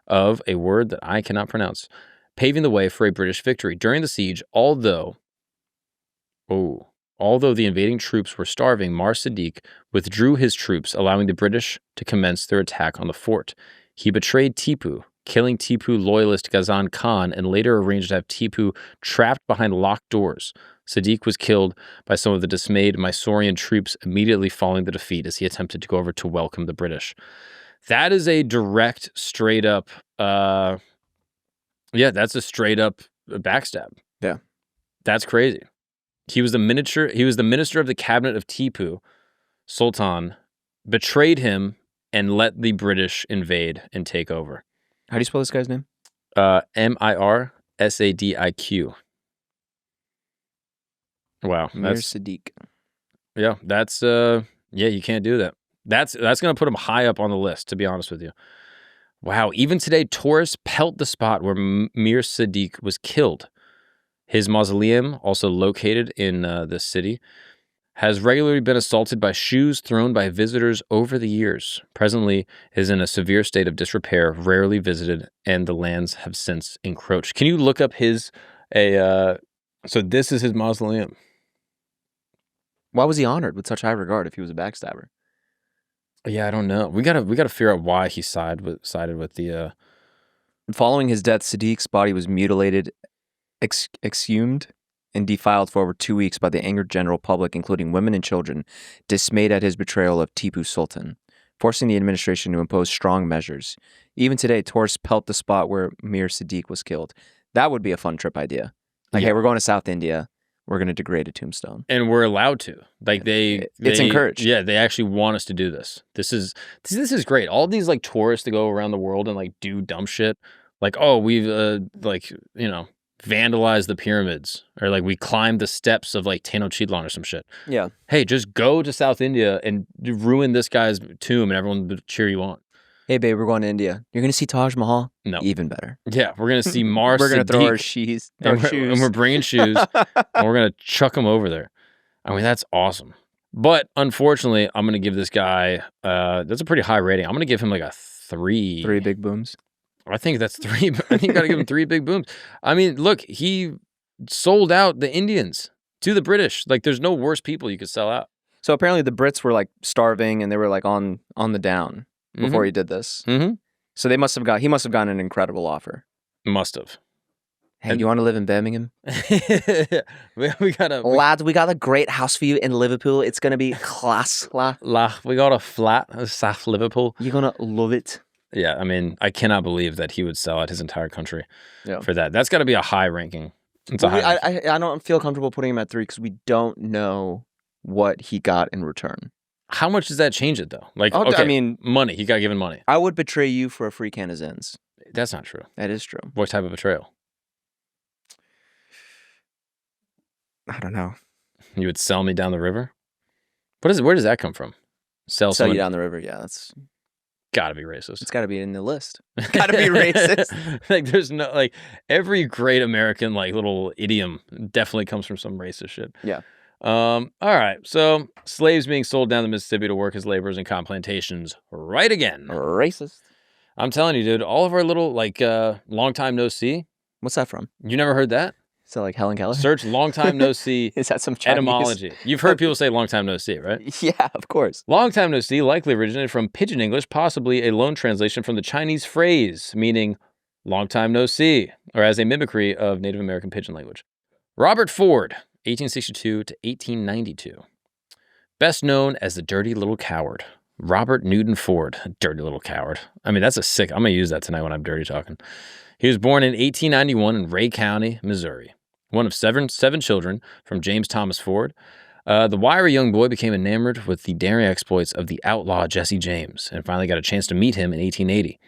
of a word that I cannot pronounce, paving the way for a British victory. During the siege, although the invading troops were starving, Mir Sadiq withdrew his troops, allowing the British to commence their attack on the fort. He betrayed Tipu, killing Tipu loyalist Ghazan Khan, and later arranged to have Tipu trapped behind locked doors. Sadiq was killed by some of the dismayed Mysorean troops immediately following the defeat as he attempted to go over to welcome the British. That is a direct, straight up, that's a straight up backstab. Yeah. That's crazy. He was the minister of the cabinet of Tipu Sultan, betrayed him, and let the British invade and take over. How do you spell this guy's name? Mir Sadiq. Wow. Mir Sadiq. Yeah, that's you can't do that. That's going to put him high up on the list, to be honest with you. Wow, even today, tourists pelt the spot where Mir Sadiq was killed. His mausoleum, also located in this city, has regularly been assaulted by shoes thrown by visitors over the years. Presently is in a severe state of disrepair, rarely visited, and the lands have since encroached. Can you look up so this is his mausoleum. Why was he honored with such high regard if he was a backstabber? Yeah, I don't know. We gotta figure out why he sided with the. Following his death, Sadiq's body was mutilated, exhumed, and defiled for over 2 weeks by the angered general public, including women and children, dismayed at his betrayal of Tipu Sultan, forcing the administration to impose strong measures. Even today, tourists pelt the spot where Mir Sadiq was killed. That would be a fun trip idea. Like, hey, we're going to South India. We're going to degrade a tombstone. And we're allowed to. Like, it's encouraged. Yeah, they actually want us to do this. This is great. All these, like, tourists that go around the world and, like, do dumb shit. Like, oh, we've, vandalized the pyramids. Or, like, we climbed the steps of, like, Tenochtitlan or some shit. Yeah. Hey, just go to South India and ruin this guy's tomb and everyone will cheer you on. Hey, babe, we're going to India. You're going to see Taj Mahal? No. Even better. Yeah, we're going to see Mir Sadiq. We're going to throw our shoes. And we're bringing shoes, and we're going to chuck them over there. I mean, that's awesome. But unfortunately, I'm going to give this guy, that's a pretty high rating. I'm going to give him like a 3. 3 big booms. I think that's 3. I think you got to give him 3 big booms. I mean, look, he sold out the Indians to the British. Like, there's no worse people you could sell out. So apparently the Brits were like starving and they were like on the down before he did this. Mm-hmm. So he must have gotten an incredible offer. Must have. Hey, do you want to live in Birmingham? we got Lads, we got a great house for you in Liverpool. It's going to be class. We got a flat in South Liverpool. You're going to love it. Yeah, I mean, I cannot believe that he would sell out his entire country for that. That's got to be a high ranking. It's a high ranking. I don't feel comfortable putting him at 3 because we don't know what he got in return. How much does that change it, though? Like, I mean, money. He got given money. I would betray you for a free can of Zins. That's not true. That is true. What type of betrayal? I don't know. You would sell me down the river? Where does that come from? Sell you down the river, yeah. That's gotta be racist. It's gotta be in the list. Gotta be racist. Like, there's no, like, every great American, like, little idiom definitely comes from some racist shit. Yeah. All right. So, slaves being sold down the Mississippi to work as laborers in cotton plantations. Right again. Racist. I'm telling you, dude, all of our little, like, long time no see. What's that from? You never heard that? Is that like Helen Keller? Search long time no see. Is that some Chinese? Etymology. You've heard people say long time no see, right? Yeah, of course. Long time no see likely originated from Pidgin English, possibly a loan translation from the Chinese phrase meaning long time no see, or as a mimicry of Native American Pidgin language. Robert Ford, 1862 to 1892. Best known as the Dirty Little Coward. Robert Newton Ford, Dirty Little Coward. I mean, that's a sick, I'm going to use that tonight when I'm dirty talking. He was born in 1891 in Ray County, Missouri. One of seven children from James Thomas Ford. The wiry young boy became enamored with the daring exploits of the outlaw Jesse James and finally got a chance to meet him in 1880.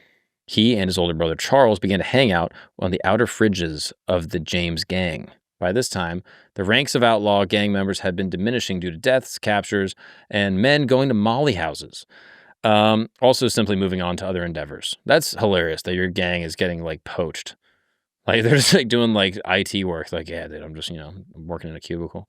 He and his older brother Charles began to hang out on the outer fringes of the James gang. By this time, the ranks of outlaw gang members had been diminishing due to deaths, captures, and men going to molly houses. Also simply moving on to other endeavors. That's hilarious that your gang is getting like poached. Like they're just like doing like IT work. Like, yeah, dude, I'm just, I'm working in a cubicle.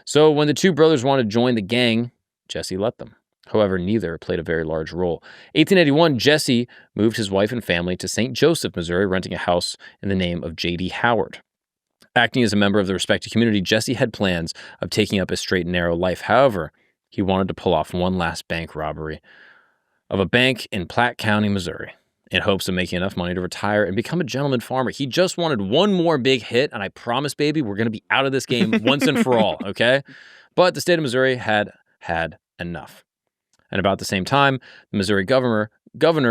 So when the two brothers wanted to join the gang, Jesse let them. However, neither played a very large role. 1881, Jesse moved his wife and family to St. Joseph, Missouri, renting a house in the name of J.D. Howard. Acting as a member of the respected community, Jesse had plans of taking up a straight and narrow life. However, he wanted to pull off one last bank robbery of a bank in Platte County, Missouri, in hopes of making enough money to retire and become a gentleman farmer. He just wanted one more big hit, and I promise, baby, we're going to be out of this game once and for all, okay? But the state of Missouri had enough. And about the same time, the Missouri Governor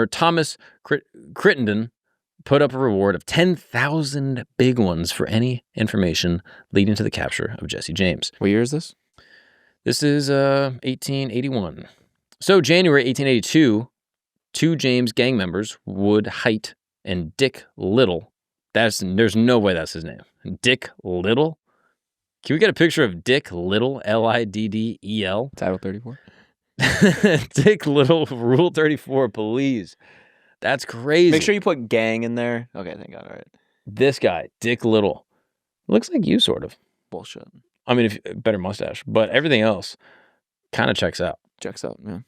Thomas Crittenden put up a reward of 10,000 big ones for any information leading to the capture of Jesse James. What year is this? This is 1881. So January 1882, two James gang members, Wood Height and Dick Little. There's no way that's his name. Dick Little? Can we get a picture of Dick Little, Liddel? Title 34. Dick Little, Rule 34, please. That's crazy. Make sure you put gang in there. Okay, thank God. All right. This guy, Dick Little, looks like you, sort of. Bullshit. I mean, better mustache, but everything else kind of checks out. Checks out, man.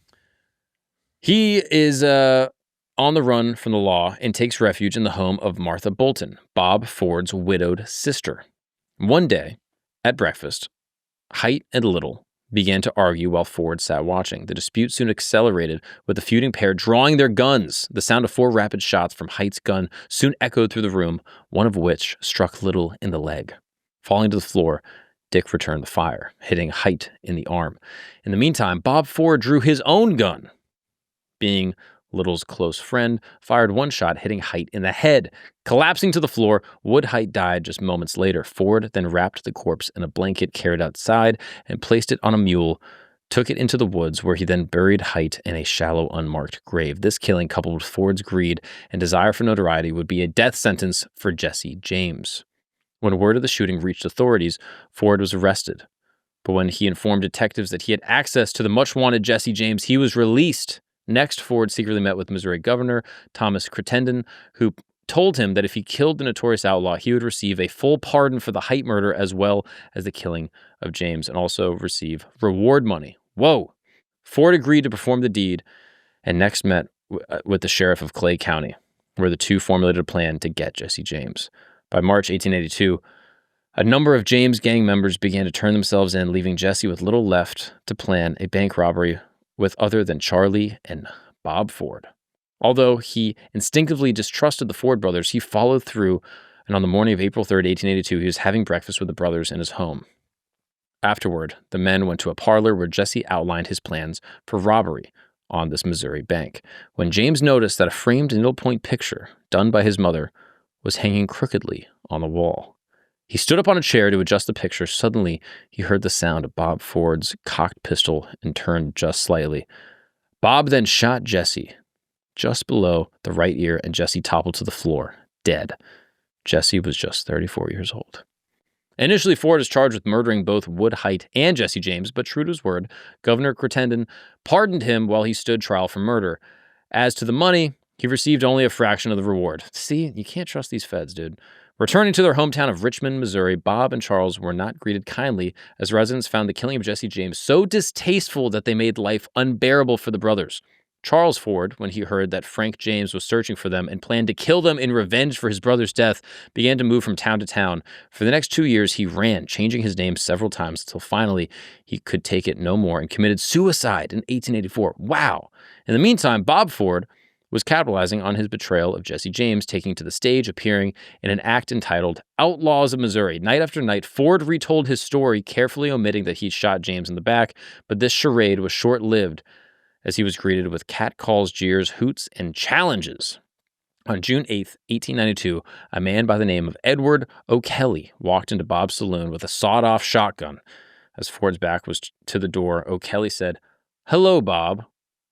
He is on the run from the law and takes refuge in the home of Martha Bolton, Bob Ford's widowed sister. One day, at breakfast, Height and Little began to argue while Ford sat watching. The dispute soon accelerated, with the feuding pair drawing their guns. The sound of 4 rapid shots from Height's gun soon echoed through the room, one of which struck Little in the leg. Falling to the floor, Dick returned the fire, hitting Height in the arm. In the meantime, Bob Ford drew his own gun. Being Little's close friend, fired one shot, hitting Height in the head. Collapsing to the floor, Wood Height died just moments later. Ford then wrapped the corpse in a blanket carried outside and placed it on a mule, took it into the woods, where he then buried Height in a shallow, unmarked grave. This killing, coupled with Ford's greed and desire for notoriety, would be a death sentence for Jesse James. When word of the shooting reached authorities, Ford was arrested. But when he informed detectives that he had access to the much-wanted Jesse James, he was released. Next, Ford secretly met with Missouri Governor Thomas Crittenden, who told him that if he killed the notorious outlaw, he would receive a full pardon for the Height murder as well as the killing of James, and also receive reward money. Whoa! Ford agreed to perform the deed and next met with the sheriff of Clay County, where the two formulated a plan to get Jesse James. By March 1882, a number of James gang members began to turn themselves in, leaving Jesse with little left to plan a bank robbery with other than Charlie and Bob Ford. Although he instinctively distrusted the Ford brothers, he followed through, and on the morning of April 3rd, 1882, he was having breakfast with the brothers in his home. Afterward, the men went to a parlor where Jesse outlined his plans for robbery on this Missouri bank, when James noticed that a framed needlepoint picture done by his mother was hanging crookedly on the wall. He stood up on a chair to adjust the picture. Suddenly, he heard the sound of Bob Ford's cocked pistol and turned just slightly. Bob then shot Jesse just below the right ear, and Jesse toppled to the floor, dead. Jesse was just 34 years old. Initially, Ford is charged with murdering both Wood Height and Jesse James, but true to his word, Governor Crittenden pardoned him while he stood trial for murder. As to the money, he received only a fraction of the reward. See, you can't trust these feds, dude. Returning to their hometown of Richmond, Missouri, Bob and Charles were not greeted kindly, as residents found the killing of Jesse James so distasteful that they made life unbearable for the brothers. Charles Ford, when he heard that Frank James was searching for them and planned to kill them in revenge for his brother's death, began to move from town to town. For the next 2 years, he ran, changing his name several times until finally he could take it no more and committed suicide in 1884. Wow! In the meantime, Bob Ford was capitalizing on his betrayal of Jesse James, taking to the stage, appearing in an act entitled Outlaws of Missouri. Night after night, Ford retold his story, carefully omitting that he'd shot James in the back, but this charade was short-lived, as he was greeted with catcalls, jeers, hoots, and challenges. On June 8th, 1892, a man by the name of Edward O'Kelly walked into Bob's saloon with a sawed-off shotgun. As Ford's back was to the door, O'Kelly said, "Hello, Bob."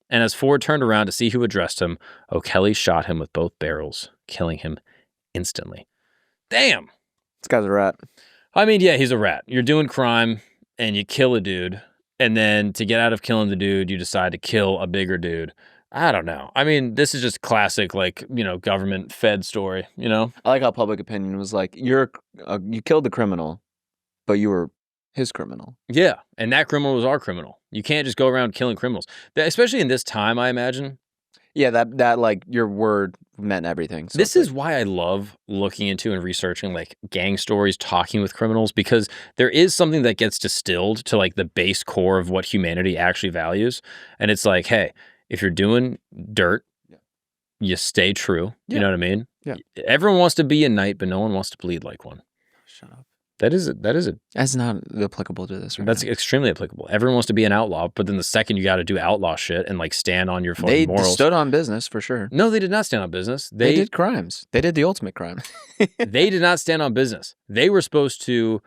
And as Ford turned around to see who addressed him, O'Kelly shot him with both barrels, killing him instantly. Damn! This guy's a rat. I mean, yeah, he's a rat. You're doing crime and you kill a dude, and then to get out of killing the dude, you decide to kill a bigger dude. I don't know. I mean, this is just classic, like, government fed story, I like how public opinion was like, you killed the criminal, but you were his criminal. Yeah, and that criminal was our criminal. You can't just go around killing criminals, especially in this time, I imagine. Yeah, that like your word meant everything. So this is why I love looking into and researching like gang stories, talking with criminals, because there is something that gets distilled to like the base core of what humanity actually values. And it's like, hey, if you're doing dirt, you stay true. You know what I mean? Yeah. Everyone wants to be a knight, but no one wants to bleed like one. Shut up. That is it. That's not applicable to this, right? That's extremely applicable. Everyone wants to be an outlaw, but then the second you got to do outlaw shit and like stand on your fucking morals. They stood on business for sure. No, they did not stand on business. They did crimes. They did the ultimate crime. They did not stand on business. They were supposed to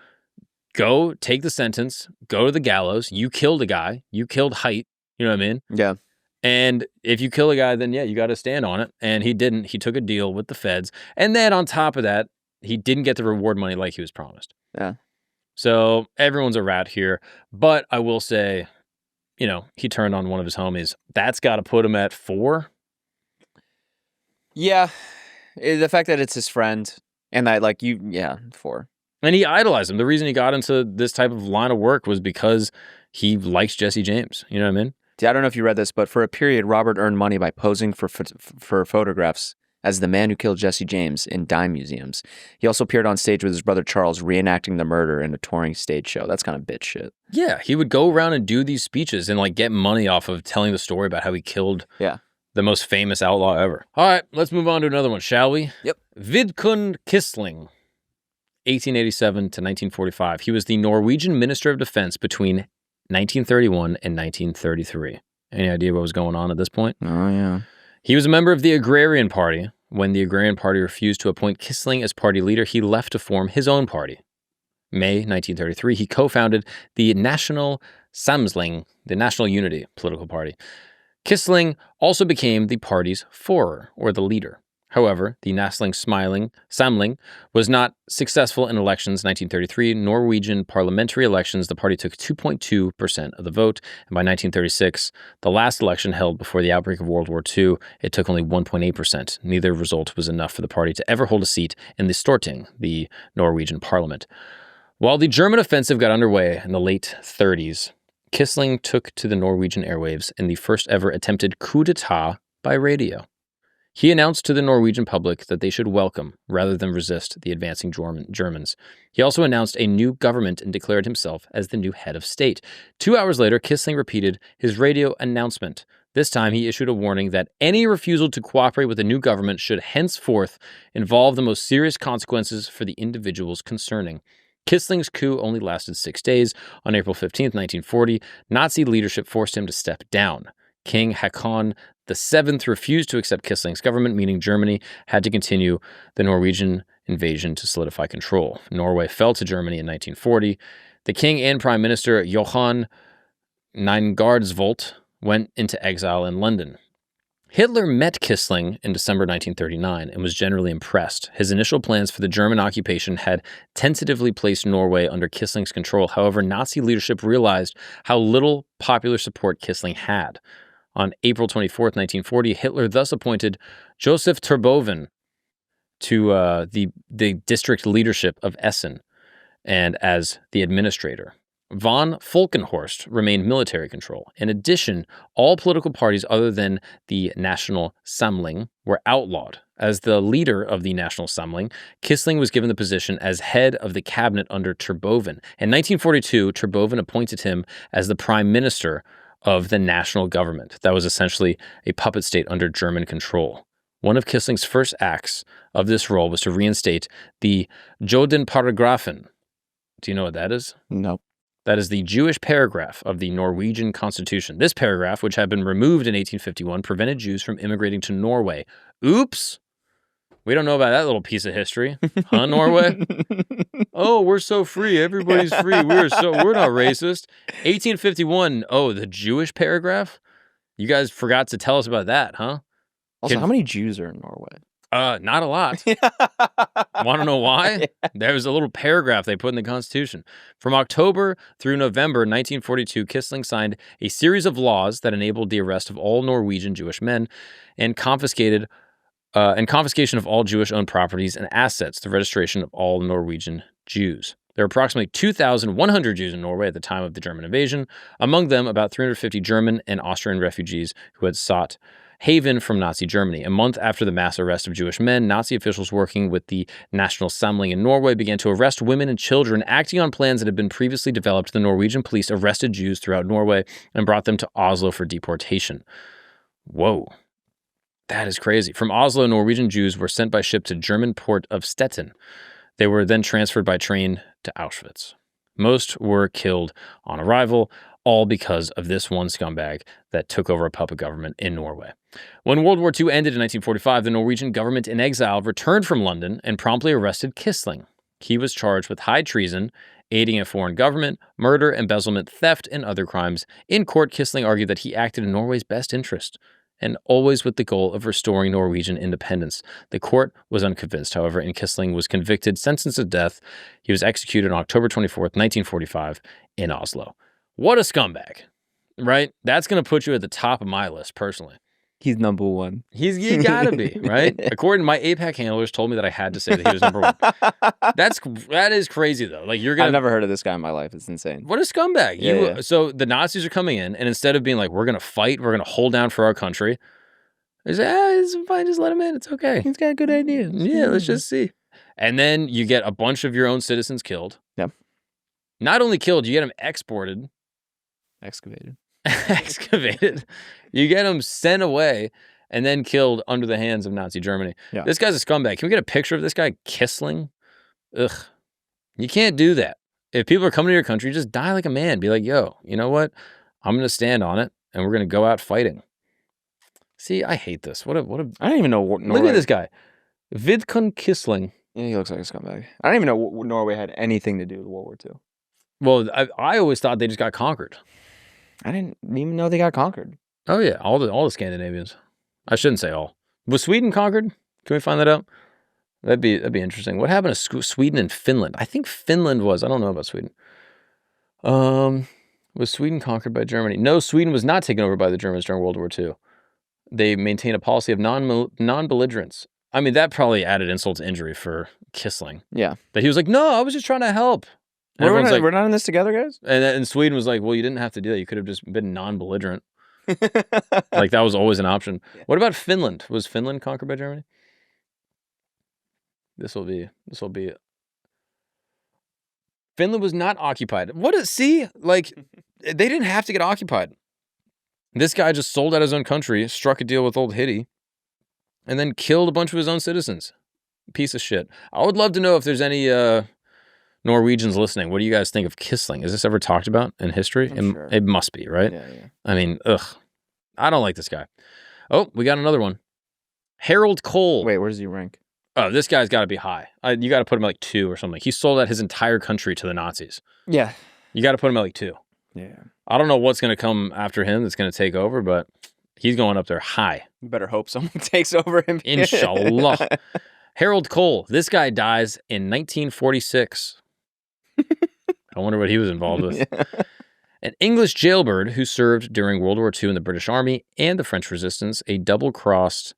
go take the sentence, go to the gallows. You killed a guy. You killed Height. You know what I mean? Yeah. And if you kill a guy, then yeah, you got to stand on it. And he didn't. He took a deal with the feds. And then on top of that, he didn't get the reward money like he was promised. Yeah. So everyone's a rat here. But I will say, he turned on one of his homies. That's got to put him at 4. Yeah. The fact that it's his friend and that 4. And he idolized him. The reason he got into this type of line of work was because he likes Jesse James. You know what I mean? See, I don't know if you read this, but for a period, Robert earned money by posing for photographs as the man who killed Jesse James in dime museums. He also appeared on stage with his brother Charles reenacting the murder in a touring stage show. That's kind of bitch shit. Yeah, he would go around and do these speeches and like get money off of telling the story about how he killed the most famous outlaw ever. All right, let's move on to another one, shall we? Yep. Vidkun Quisling, 1887 to 1945. He was the Norwegian Minister of Defense between 1931 and 1933. Any idea what was going on at this point? Oh, yeah. He was a member of the Agrarian Party. When the Agrarian Party refused to appoint Quisling as party leader, he left to form his own party. May 1933, he co-founded the National Samling, the National Unity political party. Quisling also became the party's Führer, or the leader. However, the National Samling was not successful in elections. 1933 Norwegian parliamentary elections, the party took 2.2% of the vote, and by 1936, the last election held before the outbreak of World War II, it took only 1.8%. Neither result was enough for the party to ever hold a seat in the Storting, the Norwegian parliament. While the German offensive got underway in the late 30s, Quisling took to the Norwegian airwaves in the first ever attempted coup d'etat by radio. He announced to the Norwegian public that they should welcome, rather than resist, the advancing Germans. He also announced a new government and declared himself as the new head of state. 2 hours later, Quisling repeated his radio announcement. This time, he issued a warning that any refusal to cooperate with the new government should henceforth involve the most serious consequences for the individuals concerning. Quisling's coup only lasted 6 days. On April 15, 1940, Nazi leadership forced him to step down. King Håkon VII refused to accept Quisling's government, meaning Germany had to continue the Norwegian invasion to solidify control. Norway fell to Germany in 1940. The king and prime minister Johan Nygaardsvold went into exile in London. Hitler met Quisling in December 1939 and was generally impressed. His initial plans for the German occupation had tentatively placed Norway under Quisling's control. However, Nazi leadership realized how little popular support Quisling had. On April 24, 1940, Hitler thus appointed Joseph Terboven to the district leadership of Essen and as the administrator. Von Falkenhorst remained military control. In addition, all political parties other than the National Samling were outlawed. As the leader of the National Samling, Quisling was given the position as head of the cabinet under Terboven. In 1942, Terboven appointed him as the prime minister of the national government. That was essentially a puppet state under German control. One of Quisling's first acts of this role was to reinstate the Jodenparagrafen. Do you know what that is? No. That is the Jewish paragraph of the Norwegian constitution. This paragraph, which had been removed in 1851, prevented Jews from immigrating to Norway. Oops! We don't know about that little piece of history. Huh, Norway? Oh, we're so free. Everybody's free. We're not racist. 1851. Oh, the Jewish paragraph? You guys forgot to tell us about that, huh? Also, how many Jews are in Norway? Not a lot. Want to know why? Yeah. There was a little paragraph they put in the Constitution. From October through November 1942, Quisling signed a series of laws that enabled the arrest of all Norwegian Jewish men and confiscation of all Jewish-owned properties and assets, the registration of all Norwegian Jews. There were approximately 2,100 Jews in Norway at the time of the German invasion, among them about 350 German and Austrian refugees who had sought haven from Nazi Germany. A month after the mass arrest of Jewish men, Nazi officials working with the National Samling in Norway began to arrest women and children, acting on plans that had been previously developed. The Norwegian police arrested Jews throughout Norway and brought them to Oslo for deportation. Whoa. That is crazy. From Oslo, Norwegian Jews were sent by ship to German port of Stettin. They were then transferred by train to Auschwitz. Most were killed on arrival, all because of this one scumbag that took over a puppet government in Norway. When World War II ended in 1945, the Norwegian government in exile returned from London and promptly arrested Quisling. He was charged with high treason, aiding a foreign government, murder, embezzlement, theft, and other crimes. In court, Quisling argued that he acted in Norway's best interest, and always with the goal of restoring Norwegian independence. The court was unconvinced, however, and Quisling was convicted, sentenced to death. He was executed on October 24th, 1945, in Oslo. What a scumbag, right? That's going to put you at the top of my list, personally. He's number one. You gotta be, right? According to my APAC handlers told me that I had to say that he was number one. That is crazy, though. Like, I've never heard of this guy in my life. It's insane. What a scumbag. Yeah. So the Nazis are coming in, and instead of being like, we're going to fight, we're going to hold down for our country, they say, it's fine, just let him in. It's okay. He's got good ideas. Yeah, let's just see. And then you get a bunch of your own citizens killed. Yep. Not only killed, you get them exported. Excavated. You get them sent away and then killed under the hands of Nazi Germany. Yeah. This guy's a scumbag. Can we get a picture of this guy, Quisling? Ugh. You can't do that. If people are coming to your country, just die like a man. Be like, yo, you know what? I'm going to stand on it, and we're going to go out fighting. See, I hate this. What a I don't even know what Norway... Look at this guy. Vidkun Quisling. Yeah, he looks like a scumbag. I don't even know what Norway had anything to do with World War II. Well, I always thought they just got conquered. I didn't even know they got conquered. Oh yeah, all the Scandinavians. I shouldn't say all. Was Sweden conquered? Can we find that out? That'd be interesting. What happened to Sweden and Finland? I think Finland was. I don't know about Sweden. Was Sweden conquered by Germany? No, Sweden was not taken over by the Germans during World War II. They maintained a policy of non-belligerence. I mean, that probably added insult to injury for Quisling. Yeah. That he was like, no, I was just trying to help. We're not in this together, guys? And Sweden was like, well, you didn't have to do that. You could have just been non-belligerent. Like, that was always an option. Yeah. What about Finland? Was Finland conquered by Germany? This will be Finland was not occupied. See? Like, they didn't have to get occupied. This guy just sold out his own country, struck a deal with old Hitty, and then killed a bunch of his own citizens. Piece of shit. I would love to know if there's any Norwegians listening. What do you guys think of Quisling? Is this ever talked about in history? Sure. It must be, right? Yeah. I mean, ugh. I don't like this guy. Oh, we got another one. Harold Cole. Wait, where does he rank? Oh, this guy's got to be high. You got to put him at like 2 or something. He sold out his entire country to the Nazis. Yeah. You got to put him at like 2. Yeah. I don't know what's going to come after him that's going to take over, but he's going up there high. You better hope someone takes over him. Inshallah. Harold Cole. This guy dies in 1946. I wonder what he was involved with. Yeah. An English jailbird who served during World War II in the British Army and the French Resistance, double-crossed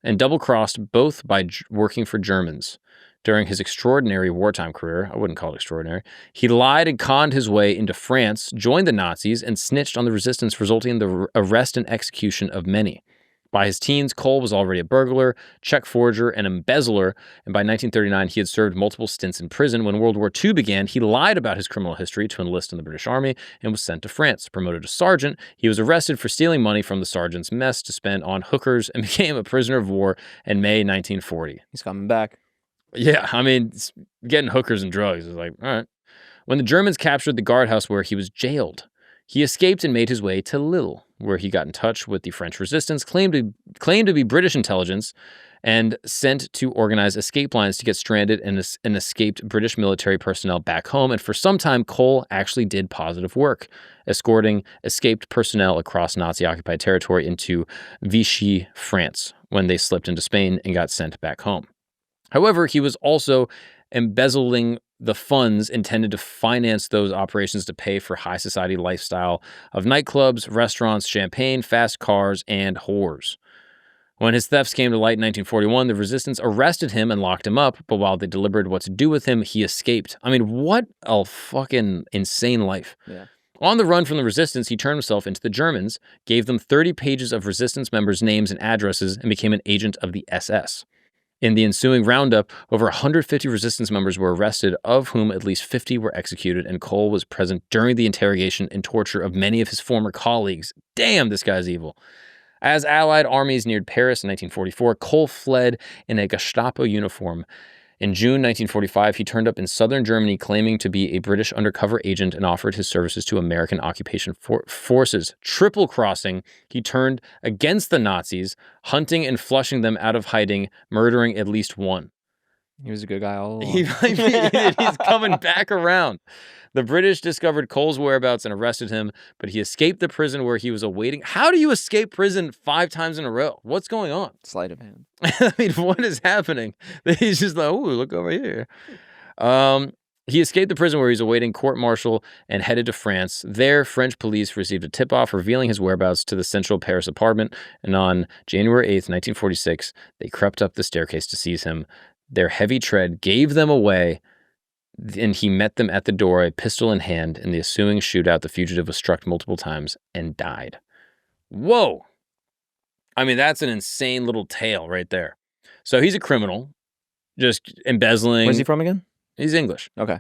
both by working for Germans. During his extraordinary wartime career, I wouldn't call it extraordinary, he lied and conned his way into France, joined the Nazis, and snitched on the resistance, resulting in the arrest and execution of many. By his teens, Cole was already a burglar, check forger, and embezzler, and by 1939, he had served multiple stints in prison. When World War II began, he lied about his criminal history to enlist in the British Army and was sent to France. Promoted to sergeant, he was arrested for stealing money from the sergeant's mess to spend on hookers and became a prisoner of war in May 1940. He's coming back. Yeah, I mean, getting hookers and drugs is like, all right. When the Germans captured the guardhouse where he was jailed, he escaped and made his way to Lille, where he got in touch with the French resistance, claimed to be British intelligence, and sent to organize escape lines to get stranded and escaped British military personnel back home. And for some time, Cole actually did positive work, escorting escaped personnel across Nazi-occupied territory into Vichy, France, when they slipped into Spain and got sent back home. However, he was also embezzling the funds intended to finance those operations to pay for high society lifestyle of nightclubs, restaurants, champagne, fast cars, and whores. When his thefts came to light in 1941, the resistance arrested him and locked him up, but while they deliberated what to do with him, he escaped. I mean, what a fucking insane life. Yeah. On the run from the resistance, he turned himself into the Germans, gave them 30 pages of resistance members' names and addresses, and became an agent of the SS. In the ensuing roundup, over 150 resistance members were arrested, of whom at least 50 were executed, and Cole was present during the interrogation and torture of many of his former colleagues. Damn, this guy's evil. As Allied armies neared Paris in 1944, Cole fled in a Gestapo uniform. In June 1945, he turned up in southern Germany claiming to be a British undercover agent and offered his services to American occupation forces. Triple crossing, he turned against the Nazis, hunting and flushing them out of hiding, murdering at least one. He was a good guy all along. He's coming back around. The British discovered Cole's whereabouts and arrested him, but he escaped the prison where he was awaiting. How do you escape prison 5 times in a row? What's going on? Sleight of hand. I mean, what is happening? He's just like, oh, look over here. He escaped the prison where he was awaiting court-martial and headed to France. There, French police received a tip-off revealing his whereabouts to the central Paris apartment, and on January 8th, 1946, they crept up the staircase to seize him. Their heavy tread gave them away, and he met them at the door, a pistol in hand. In the ensuing shootout, the fugitive was struck multiple times and died. Whoa! I mean, that's an insane little tale right there. So he's a criminal, just embezzling. Where's he from again? He's English. Okay.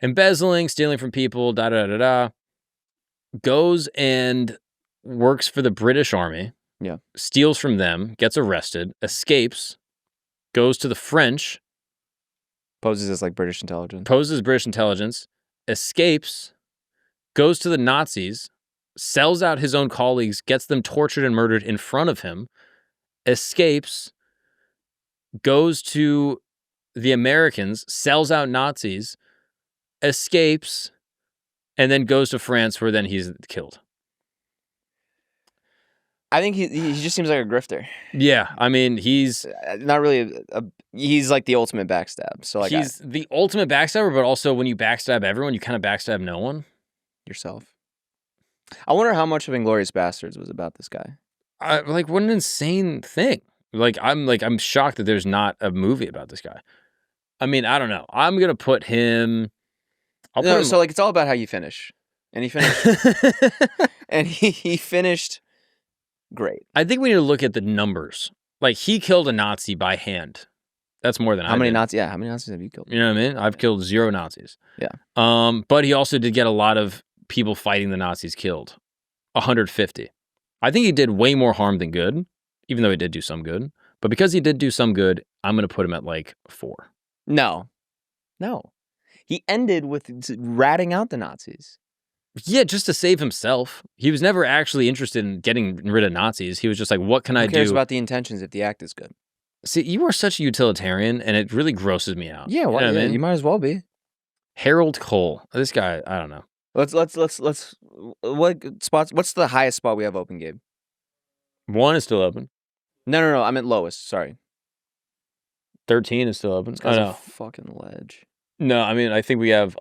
Embezzling, stealing from people, da-da-da-da-da. Goes and works for the British Army. Yeah. Steals from them, gets arrested, escapes, goes to the French. Poses as like British intelligence. Poses British intelligence, escapes, goes to the Nazis, sells out his own colleagues, gets them tortured and murdered in front of him, escapes, goes to the Americans, sells out Nazis, escapes, and then goes to France where then he's killed. I think he just seems like a grifter. Yeah, I mean, he's not really he's like the ultimate backstab. So like he's the ultimate backstabber, but also when you backstab everyone, you kind of backstab no one. Yourself. I wonder how much of Inglourious Bastards was about this guy. Like, what an insane thing. I'm shocked that there's not a movie about this guy. I mean, I don't know. I'm gonna put him. So like it's all about how you finish, and he finished, and he finished great. I think we need to look at the numbers. Like, he killed a Nazi by hand. That's more than how many Nazis? Yeah, how many Nazis have you killed? You know what I mean? I've killed 0 Nazis. Yeah. But he also did get a lot of people fighting the Nazis killed. 150. I think he did way more harm than good, even though he did do some good. But because he did do some good, I'm going to put him at like 4. No. He ended with ratting out the Nazis. Yeah, just to save himself. He was never actually interested in getting rid of Nazis. He was just like, what can I do? Who cares about the intentions if the act is good? See, you are such a utilitarian, and it really grosses me out. Yeah, well, you know what I mean? You might as well be. Harold Cole. This guy, I don't know. Let's what spots? What's the highest spot we have open, Gabe? 1 is still open. No. I meant lowest. Sorry. 13 is still open. This guy's a fucking ledge. No, I mean, I think we have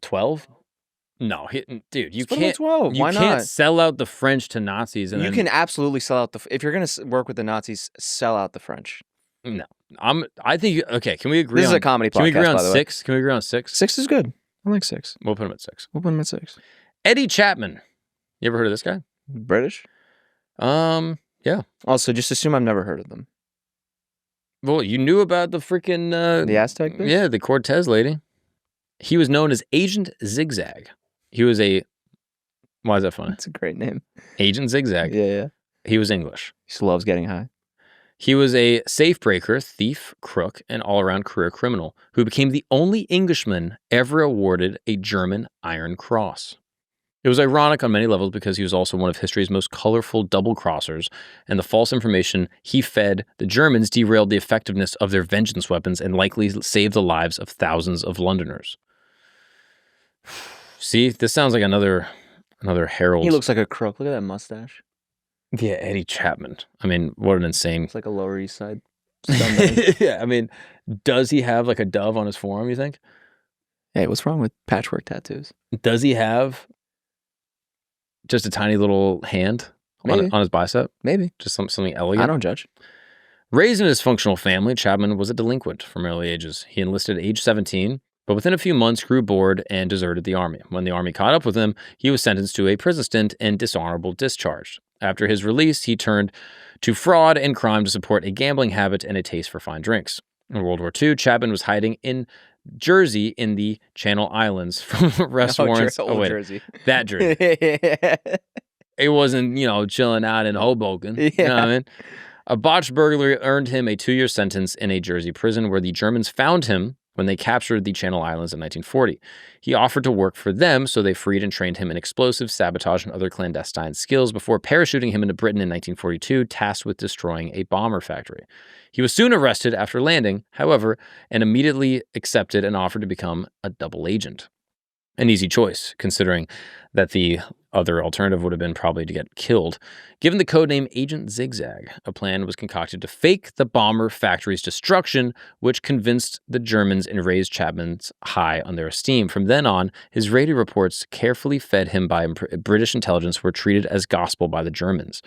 12. No, dude, you can't. 12. Why you can't not? sell out the French to Nazis, and you can absolutely sell out if you're gonna work with the Nazis, sell out the French. No, I think. Okay, can we agree? This is a comedy podcast. Can we agree on by the 6? Can we agree on 6? 6 is good. I like 6. We'll put him at 6. Eddie Chapman. You ever heard of this guy? British. Yeah. Also, just assume I've never heard of them. Well, you knew about the freaking the Aztec bitch? Yeah, the Cortez lady. He was known as Agent Zigzag. He was a. Why is that funny? That's a great name. Agent Zigzag. Yeah. He was English. He just loves getting high. He was a safe breaker, thief, crook, and all-around career criminal who became the only Englishman ever awarded a German Iron Cross. It was ironic on many levels because he was also one of history's most colorful double-crossers, and the false information he fed the Germans derailed the effectiveness of their vengeance weapons and likely saved the lives of thousands of Londoners. See, this sounds like another Harold. He looks like a crook. Look at that mustache. Yeah, Eddie Chapman. I mean, what an insane. It's like a Lower East Side. Scumbag. Yeah, I mean, does he have like a dove on his forearm, you think? Hey, what's wrong with patchwork tattoos? Does he have just a tiny little hand Maybe. on his bicep? Maybe. Just something elegant? I don't judge. Raised in a dysfunctional family, Chapman was a delinquent from early ages. He enlisted at age 17, but within a few months grew bored and deserted the army. When the army caught up with him, he was sentenced to a prison stint and dishonorable discharge. After his release, he turned to fraud and crime to support a gambling habit and a taste for fine drinks. In World War II, Chapman was hiding in Jersey in the Channel Islands from arrest warrants. Jersey. That Jersey. It wasn't, chilling out in Hoboken. Yeah. You know what I mean? A botched burglary earned him a 2-year sentence in a Jersey prison where the Germans found him when they captured the Channel Islands in 1940. He offered to work for them, so they freed and trained him in explosives, sabotage, and other clandestine skills before parachuting him into Britain in 1942, tasked with destroying a bomber factory. He was soon arrested after landing, however, and immediately accepted an offer to become a double agent. An easy choice, considering that the other alternative would have been probably to get killed. Given the codename Agent Zigzag, a plan was concocted to fake the bomber factory's destruction, which convinced the Germans and raised Chapman's high on their esteem. From then on, his radio reports, carefully fed him by British intelligence, were treated as gospel by the Germans.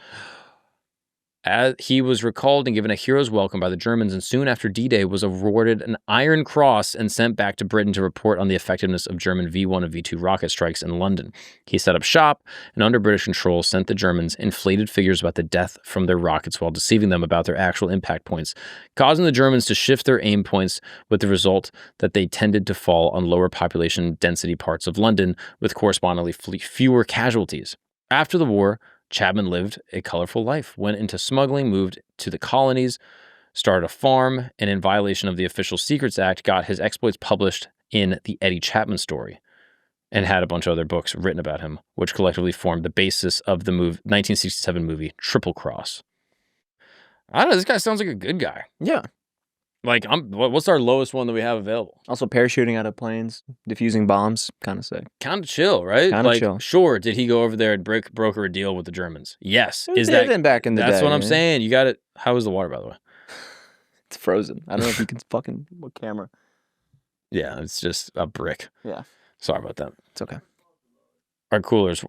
He was recalled and given a hero's welcome by the Germans, and soon after D-Day was awarded an Iron Cross and sent back to Britain to report on the effectiveness of German V-1 and V-2 rocket strikes in London. He set up shop and, under British control, sent the Germans inflated figures about the death from their rockets while deceiving them about their actual impact points, causing the Germans to shift their aim points, with the result that they tended to fall on lower population density parts of London with correspondingly fewer casualties. After the war, Chapman lived a colorful life, went into smuggling, moved to the colonies, started a farm, and in violation of the Official Secrets Act, got his exploits published in the Eddie Chapman story, and had a bunch of other books written about him, which collectively formed the basis of the 1967 movie Triple Cross. I don't know, this guy sounds like a good guy. Yeah. Like, what's our lowest one that we have available? Also, parachuting out of planes, defusing bombs, kind of sick. Kind of chill, right? Kind of chill. Sure, did he go over there and broker a deal with the Germans? Yes. Is that back in the day? That's what I'm saying. You got it. How is the water, by the way? It's frozen. I don't know if you can fucking what camera. Yeah, it's just a brick. Yeah. Sorry about that. It's okay. Our cooler's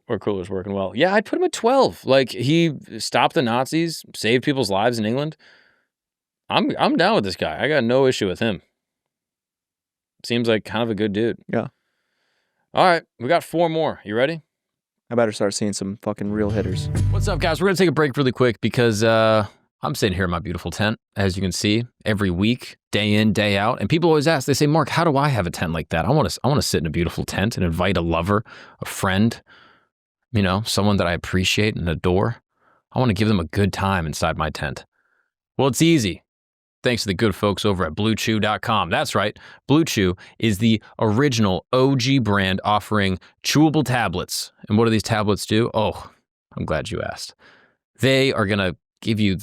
working well. Yeah, I'd put him at 12. Like, he stopped the Nazis, saved people's lives in England. I'm down with this guy. I got no issue with him. Seems like kind of a good dude. Yeah. All right, we got 4 more. You ready? I better start seeing some fucking real hitters. What's up, guys? We're going to take a break really quick because I'm sitting here in my beautiful tent, as you can see, every week, day in, day out. And people always ask, they say, Mark, how do I have a tent like that? I want to sit in a beautiful tent and invite a lover, a friend, someone that I appreciate and adore. I want to give them a good time inside my tent. Well, it's easy. Thanks to the good folks over at BlueChew.com. That's right. Blue Chew is the original OG brand offering chewable tablets. And what do these tablets do? Oh, I'm glad you asked. They are going to give you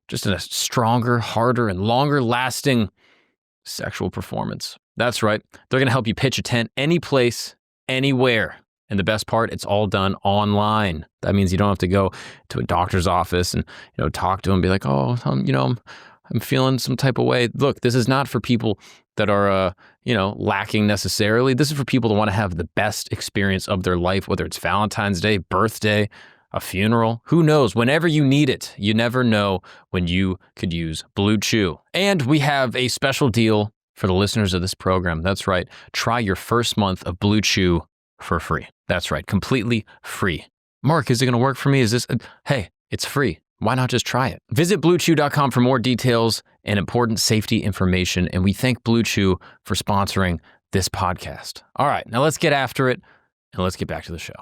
just a stronger, harder, and longer lasting sexual performance. That's right. They're going to help you pitch a tent any place, anywhere. And the best part, it's all done online. That means you don't have to go to a doctor's office and talk to him and be like, oh, I'm feeling some type of way. Look, this is not for people that are, lacking necessarily. This is for people that want to have the best experience of their life, whether it's Valentine's Day, birthday, a funeral. Who knows? Whenever you need it, you never know when you could use Blue Chew. And we have a special deal for the listeners of this program. That's right. Try your first month of Blue Chew for free. That's right. Completely free. Mark, is it going to work for me? Hey, it's free. Why not just try it? Visit BlueChew.com for more details and important safety information. And we thank Blue Chew for sponsoring this podcast. All right, now let's get after it and let's get back to the show.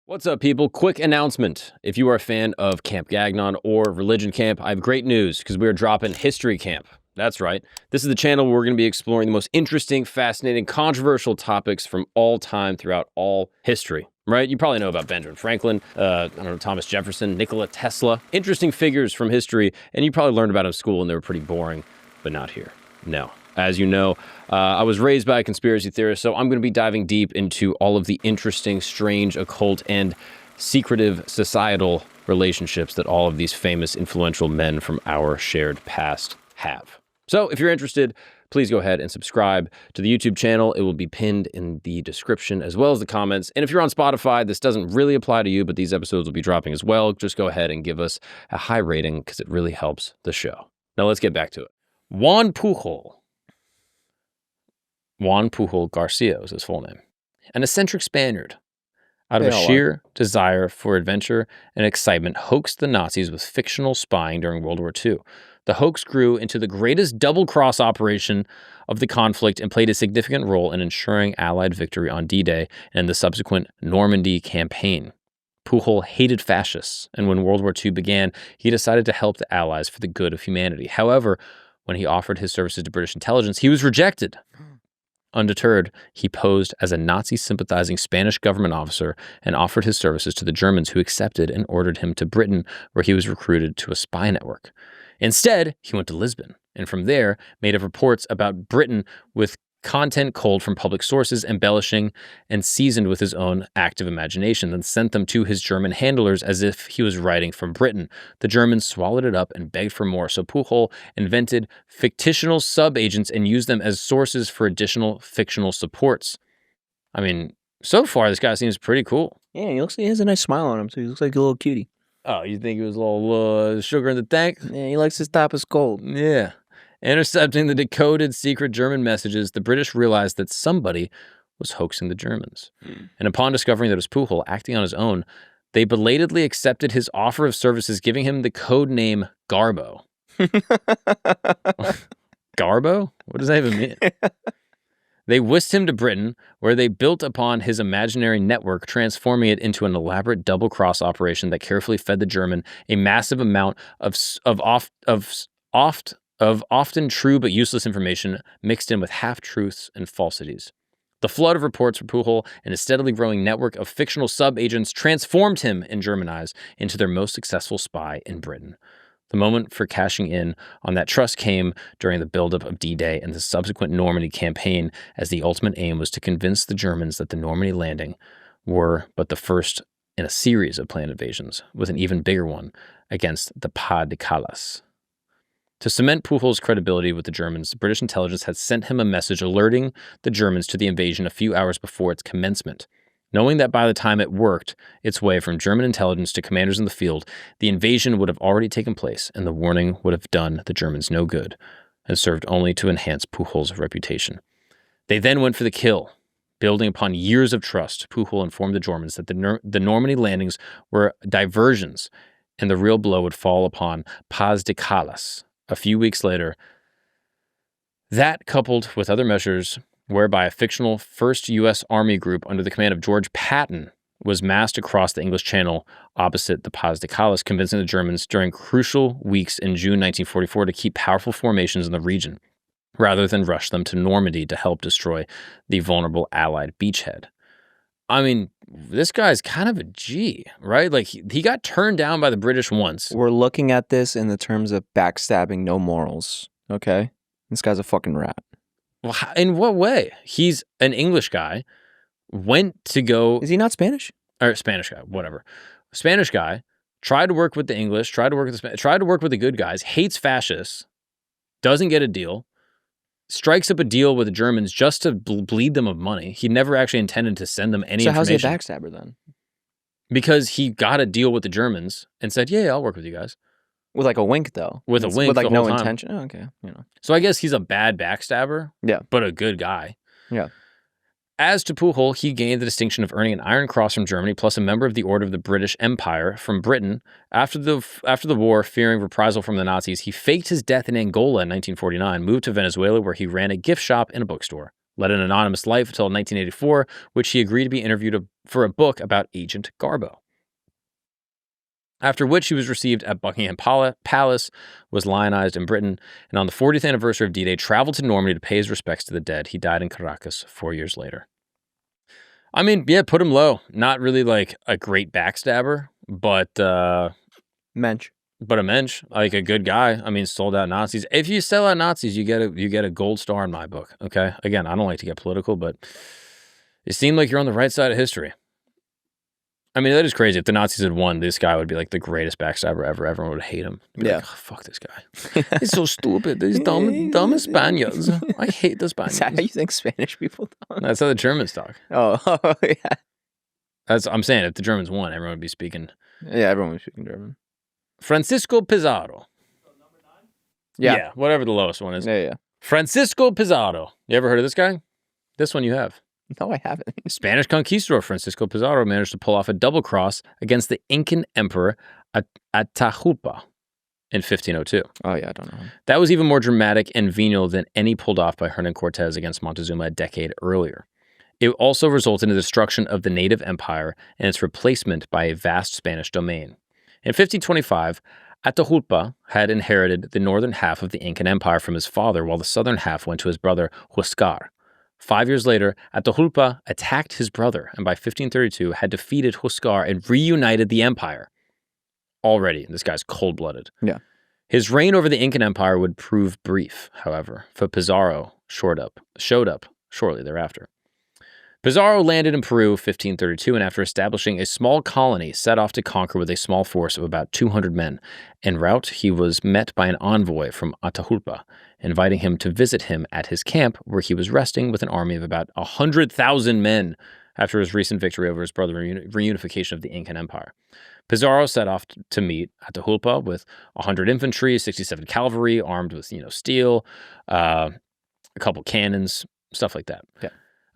What's up, people? Quick announcement. If you are a fan of Camp Gagnon or Religion Camp, I have great news because we are dropping History Camp. That's right. This is the channel where we're going to be exploring the most interesting, fascinating, controversial topics from all time throughout all history. Right? You probably know about Benjamin Franklin, Thomas Jefferson, Nikola Tesla. Interesting figures from history, and you probably learned about them in school and they were pretty boring, but not here. No. As you know, I was raised by a conspiracy theorist, so I'm going to be diving deep into all of the interesting, strange, occult, and secretive societal relationships that all of these famous, influential men from our shared past have. So if you're interested, please go ahead and subscribe to the YouTube channel. It will be pinned in the description as well as the comments. And if you're on Spotify, this doesn't really apply to you, but these episodes will be dropping as well. Just go ahead and give us a high rating because it really helps the show. Now let's get back to it. Juan Pujol. Juan Pujol Garcia is his full name. An eccentric Spaniard. Out of a sheer desire for adventure and excitement, hoaxed the Nazis with fictional spying during World War II. The hoax grew into the greatest double-cross operation of the conflict and played a significant role in ensuring Allied victory on D-Day and the subsequent Normandy campaign. Pujol hated fascists, and when World War II began, he decided to help the Allies for the good of humanity. However, when he offered his services to British intelligence, he was rejected. Undeterred, he posed as a Nazi-sympathizing Spanish government officer and offered his services to the Germans, who accepted and ordered him to Britain, where he was recruited to a spy network. Instead, he went to Lisbon, and from there made up reports about Britain with content culled from public sources, embellishing and seasoned with his own active imagination, then sent them to his German handlers as if he was writing from Britain. The Germans swallowed it up and begged for more, so Pujol invented fictional sub-agents and used them as sources for additional fictional supports. I mean, so far, this guy seems pretty cool. Yeah, he has a nice smile on him, too. He looks like a little cutie. Oh, you think he was a little sugar in the tank? Yeah, he likes his tapas cold. Yeah. Intercepting the decoded secret German messages, the British realized that somebody was hoaxing the Germans. And upon discovering that it was Pujol acting on his own, they belatedly accepted his offer of services, giving him the code name Garbo. Garbo? What does that even mean? They whisked him to Britain, where they built upon his imaginary network, transforming it into an elaborate double-cross operation that carefully fed the German a massive amount of often true but useless information mixed in with half-truths and falsities. The flood of reports from Pujol and his steadily growing network of fictional sub-agents transformed him, in German eyes, into their most successful spy in Britain. The moment for cashing in on that trust came during the buildup of D-Day and the subsequent Normandy campaign, as the ultimate aim was to convince the Germans that the Normandy landing were but the first in a series of planned invasions, with an even bigger one against the Pas de Calais. To cement Pujol's credibility with the Germans, British intelligence had sent him a message alerting the Germans to the invasion a few hours before its commencement. Knowing that by the time it worked its way from German intelligence to commanders in the field, the invasion would have already taken place, and the warning would have done the Germans no good, and served only to enhance Pujol's reputation. They then went for the kill. Building upon years of trust, Pujol informed the Germans that the Normandy landings were diversions, and the real blow would fall upon Pas de Calais. A few weeks later, that coupled with other measures whereby a fictional 1st U.S. Army group under the command of George Patton was massed across the English Channel opposite the Pas de Calais, convincing the Germans during crucial weeks in June 1944 to keep powerful formations in the region, rather than rush them to Normandy to help destroy the vulnerable Allied beachhead. I mean, this guy's kind of a G, right? Like, he got turned down by the British once. We're looking at this in the terms of backstabbing, no morals, okay? This guy's a fucking rat. Well, in what way? He's an English guy, went to go... Is he not Spanish? Or Spanish guy, whatever. Spanish guy, tried to work with the English, tried to work with the good guys, hates fascists, doesn't get a deal, strikes up a deal with the Germans just to bleed them of money. He never actually intended to send them any information. So how's he a backstabber then? Because he got a deal with the Germans and said, yeah, I'll work with you guys. With like a wink, though. With a wink, with like the whole no time. intention. Oh, okay, you know. So I guess he's a bad backstabber. Yeah, but a good guy. Yeah. As to Pujol, he gained the distinction of earning an Iron Cross from Germany, plus a member of the Order of the British Empire from Britain. After the war, fearing reprisal from the Nazis, he faked his death in Angola in 1949, moved to Venezuela, where he ran a gift shop and a bookstore, led an anonymous life until 1984, which he agreed to be interviewed for a book about Agent Garbo. After which he was received at Buckingham Palace, was lionized in Britain, and on the 40th anniversary of D-Day, traveled to Normandy to pay his respects to the dead. He died in Caracas 4 years later. I mean, yeah, put him low. Not really like a great backstabber, but mensch. But a mensch, like a good guy. I mean, sold out Nazis. If you sell out Nazis, you get a gold star in my book. Okay, again, I don't like to get political, but it seemed like you're on the right side of history. I mean, that is crazy. If the Nazis had won, this guy would be like the greatest backstabber ever. Everyone would hate him. Be like, oh, fuck this guy. He's so stupid. These dumb Spaniards. I hate the Spaniards. Is that how you think Spanish people talk? That's how the Germans talk. Oh, yeah. I'm saying if the Germans won, everyone would be speaking. Yeah, everyone was speaking German. Francisco Pizarro. Yeah. Whatever the lowest one is. Yeah. Francisco Pizarro. You ever heard of this guy? This one you have. No, I haven't. Spanish conquistador Francisco Pizarro managed to pull off a double cross against the Incan emperor Atahualpa in 1502. Oh, yeah, I don't know. That was even more dramatic and venial than any pulled off by Hernan Cortez against Montezuma a decade earlier. It also resulted in the destruction of the native empire and its replacement by a vast Spanish domain. In 1525, Atahualpa had inherited the northern half of the Incan Empire from his father, while the southern half went to his brother Huascar. 5 years later, Atahualpa attacked his brother, and by 1532 had defeated Huascar and reunited the empire. Already, this guy's cold-blooded. Yeah. His reign over the Incan Empire would prove brief, however, for Pizarro showed up shortly thereafter. Pizarro landed in Peru 1532, and after establishing a small colony, set off to conquer with a small force of about 200 men. En route, he was met by an envoy from Atahualpa, inviting him to visit him at his camp, where he was resting with an army of about 100,000 men after his recent victory over his brother reunification of the Incan Empire. Pizarro set off to meet Atahualpa with 100 infantry, 67 cavalry, armed with steel, a couple cannons, stuff like that. Yeah.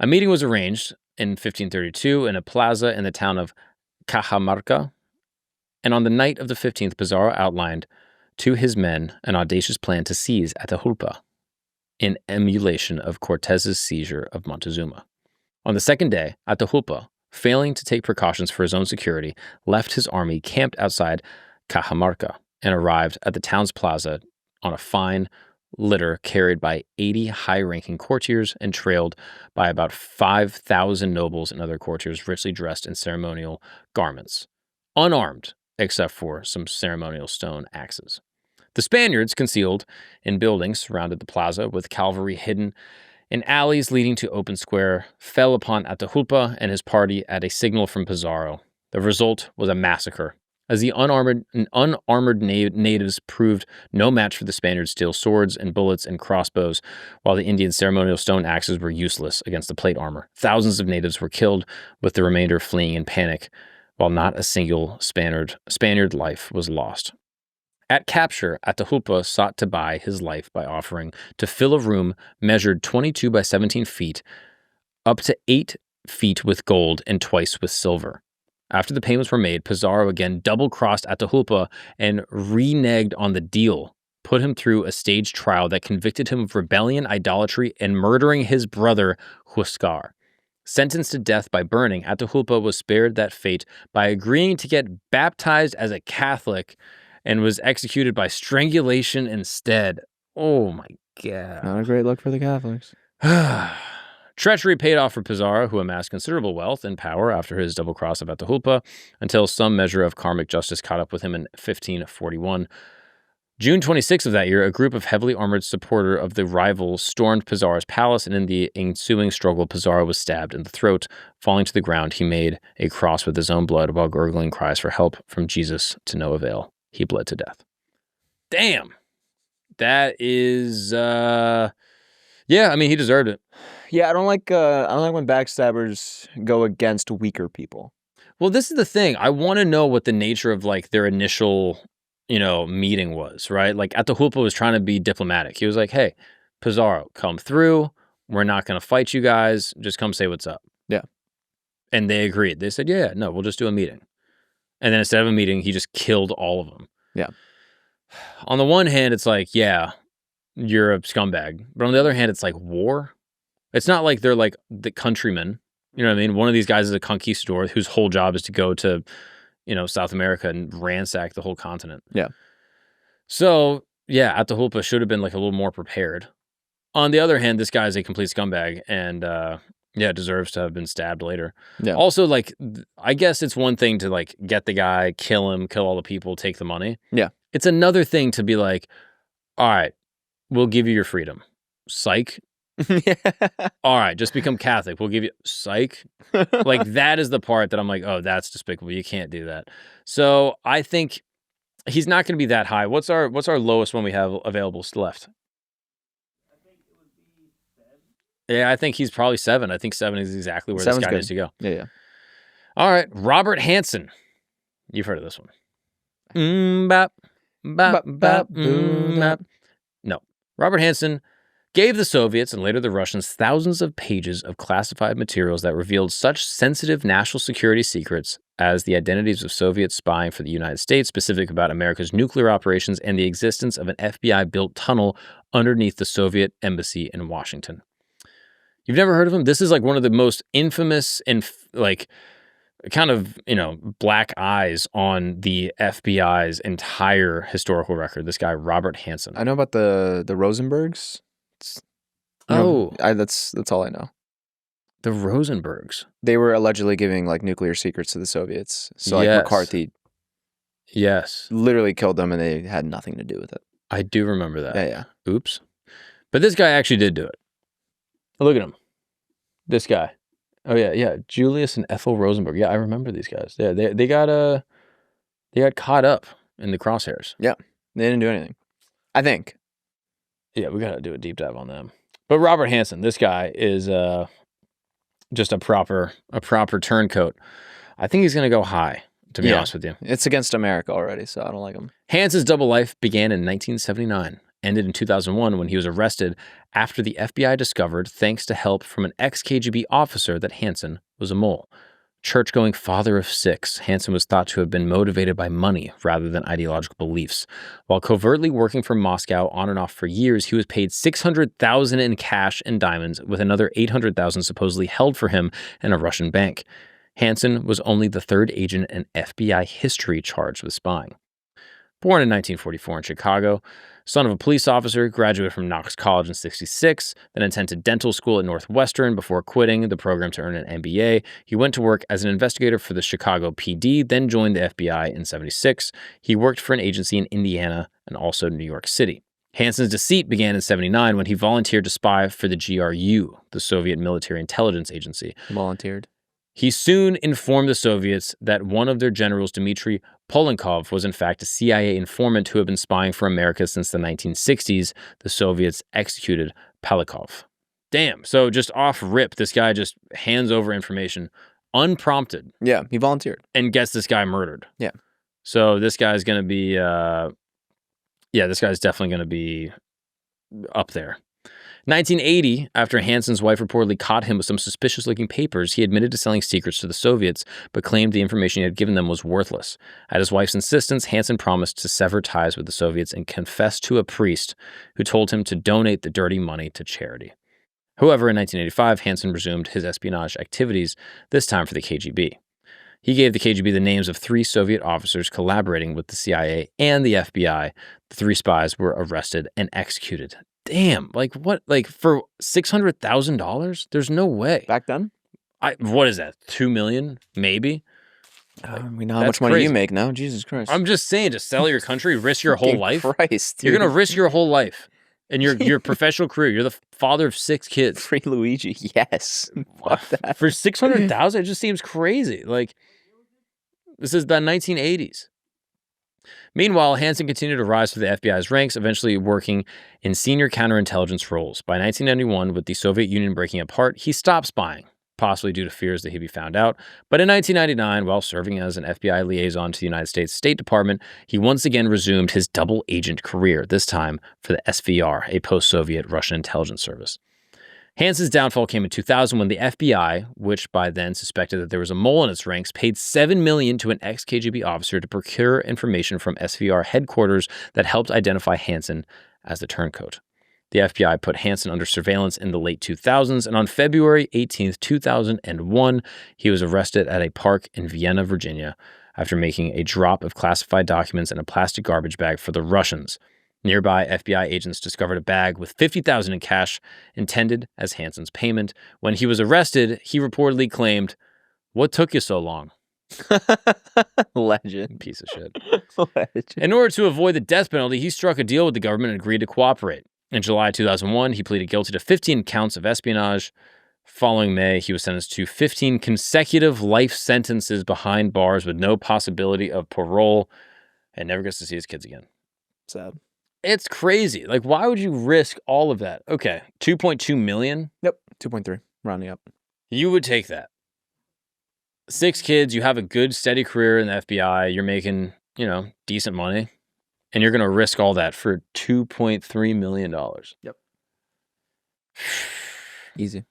A meeting was arranged in 1532 in a plaza in the town of Cajamarca, and on the night of the 15th, Pizarro outlined to his men an audacious plan to seize Atahualpa in emulation of Cortez's seizure of Montezuma. On the second day, Atahualpa, failing to take precautions for his own security, left his army camped outside Cajamarca and arrived at the town's plaza on a fine litter carried by 80 high-ranking courtiers and trailed by about 5,000 nobles and other courtiers richly dressed in ceremonial garments, unarmed except for some ceremonial stone axes. The Spaniards, concealed in buildings, surrounded the plaza with cavalry hidden in alleys leading to open square, fell upon Atahualpa and his party at a signal from Pizarro. The result was a massacre, as the unarmored natives proved no match for the Spaniards' steel swords and bullets and crossbows, while the Indian ceremonial stone axes were useless against the plate armor. Thousands of natives were killed, with the remainder fleeing in panic, while not a single Spaniard life was lost. At capture, Atahualpa sought to buy his life by offering to fill a room measured 22 by 17 feet, up to 8 feet with gold and twice with silver. After the payments were made, Pizarro again double-crossed Atahualpa and reneged on the deal, put him through a staged trial that convicted him of rebellion, idolatry, and murdering his brother, Huascar. Sentenced to death by burning, Atahualpa was spared that fate by agreeing to get baptized as a Catholic and was executed by strangulation instead. Oh my God. Not a great look for the Catholics. Treachery paid off for Pizarro, who amassed considerable wealth and power after his double cross of Atahualpa, until some measure of karmic justice caught up with him in 1541. June 26th of that year, a group of heavily armored supporters of the rivals stormed Pizarro's palace, and in the ensuing struggle, Pizarro was stabbed in the throat. Falling to the ground, he made a cross with his own blood while gurgling cries for help from Jesus to no avail. He bled to death. Damn. That is, yeah, I mean, he deserved it. Yeah, I don't like when backstabbers go against weaker people. Well, this is the thing. I want to know what the nature of like their initial, meeting was, right? Like Atahualpa was trying to be diplomatic. He was like, "Hey, Pizarro, come through. We're not going to fight you guys. Just come say what's up." Yeah. And they agreed. They said, "Yeah, no, we'll just do a meeting." And then instead of a meeting, he just killed all of them. Yeah. On the one hand, it's like, yeah, you're a scumbag. But on the other hand, it's like war. It's not like they're like the countrymen. You know what I mean? One of these guys is a conquistador whose whole job is to go to, South America and ransack the whole continent. Yeah. So, yeah, Atahualpa should have been like a little more prepared. On the other hand, this guy is a complete scumbag and, deserves to have been stabbed later. Yeah. Also, like, I guess it's one thing to like get the guy, kill him, kill all the people, take the money. Yeah. It's another thing to be like, all right, we'll give you your freedom. Psych. All right, just become Catholic. We'll give you psych. Like, that is the part that I'm like, oh, that's despicable. You can't do that. So I think he's not going to be that high. What's our lowest one we have available left? Yeah, I think he's probably 7. I think 7 is exactly where this guy needs to go. Yeah. All right, Robert Hanssen. You've heard of this one. Bap, bap, bap, bap. No. Robert Hanssen gave the Soviets and later the Russians thousands of pages of classified materials that revealed such sensitive national security secrets as the identities of Soviets spying for the United States, specific about America's nuclear operations, and the existence of an FBI-built tunnel underneath the Soviet embassy in Washington. You've never heard of him? This is like one of the most infamous and like kind of, black eyes on the FBI's entire historical record. This guy, Robert Hanssen. I know about the Rosenbergs. That's all I know. The Rosenbergs. They were allegedly giving like nuclear secrets to the Soviets. So like Yes. McCarthy literally killed them and they had nothing to do with it. I do remember that. Yeah. Oops. But this guy actually did do it. Look at him. This guy. Oh yeah. Julius and Ethel Rosenberg. Yeah, I remember these guys. Yeah, they got caught up in the crosshairs. Yeah. They didn't do anything. I think. Yeah, we got to do a deep dive on them. But Robert Hanssen, this guy is just a proper turncoat. I think he's going to go high, to be honest with you. It's against America already, so I don't like him. Hanssen's double life began in 1979, ended in 2001 when he was arrested after the FBI discovered, thanks to help from an ex-KGB officer, that Hanssen was a mole. Church-going father of 6, Hanssen was thought to have been motivated by money rather than ideological beliefs. While covertly working for Moscow on and off for years, he was paid $600,000 in cash and diamonds, with another $800,000 supposedly held for him in a Russian bank. Hanssen was only the 3rd agent in FBI history charged with spying. Born in 1944 in Chicago, son of a police officer, graduated from Knox College in 1966, then attended dental school at Northwestern before quitting the program to earn an MBA. He went to work as an investigator for the Chicago PD, then joined the FBI in 1976. He worked for an agency in Indiana and also New York City. Hanssen's deceit began in 1979 when he volunteered to spy for the GRU, the Soviet military intelligence agency. Volunteered. He soon informed the Soviets that one of their generals, Dmitry Polenkov, was in fact a CIA informant who had been spying for America since the 1960s. The Soviets executed Polenkov. Damn. So just off rip, this guy just hands over information unprompted. Yeah, he volunteered. And gets this guy murdered. Yeah. So this guy's going to be, this guy's definitely going to be up there. 1980, after Hanssen's wife reportedly caught him with some suspicious-looking papers, he admitted to selling secrets to the Soviets, but claimed the information he had given them was worthless. At his wife's insistence, Hanssen promised to sever ties with the Soviets and confessed to a priest who told him to donate the dirty money to charity. However, in 1985, Hanssen resumed his espionage activities, this time for the KGB. He gave the KGB the names of 3 Soviet officers collaborating with the CIA and the FBI. The 3 spies were arrested and executed. Damn, like what? Like for $600,000? There's no way. Back then? What is that? $2 million? Maybe? We know how much money you make now. Jesus Christ. I'm just saying, just sell your country, risk your whole life. Christ, You're going to risk your whole life and your professional career. You're the father of 6 kids. Free Luigi, yes. Fuck that. For $600,000, it just seems crazy. Like, this is the 1980s. Meanwhile, Hanssen continued to rise through the FBI's ranks, eventually working in senior counterintelligence roles. By 1991, with the Soviet Union breaking apart, he stopped spying, possibly due to fears that he'd be found out. But in 1999, while serving as an FBI liaison to the United States State Department, he once again resumed his double agent career, this time for the SVR, a post-Soviet Russian intelligence service. Hanssen's downfall came in 2000 when the FBI, which by then suspected that there was a mole in its ranks, paid $7 million to an ex-KGB officer to procure information from SVR headquarters that helped identify Hanssen as the turncoat. The FBI put Hanssen under surveillance in the late 2000s, and on February 18, 2001, he was arrested at a park in Vienna, Virginia, after making a drop of classified documents in a plastic garbage bag for the Russians. Nearby, FBI agents discovered a bag with $50,000 in cash intended as Hanssen's payment. When he was arrested, he reportedly claimed, "What took you so long?" Legend. Piece of shit. Legend. In order to avoid the death penalty, he struck a deal with the government and agreed to cooperate. In July 2001, he pleaded guilty to 15 counts of espionage. Following May, he was sentenced to 15 consecutive life sentences behind bars with no possibility of parole and never gets to see his kids again. Sad. It's crazy. Like, why would you risk all of that? Okay, 2.2 million? Yep, 2.3, rounding up. You would take that. 6 kids, you have a good, steady career in the FBI, you're making, decent money, and you're going to risk all that for $2.3 million. Yep. Easy.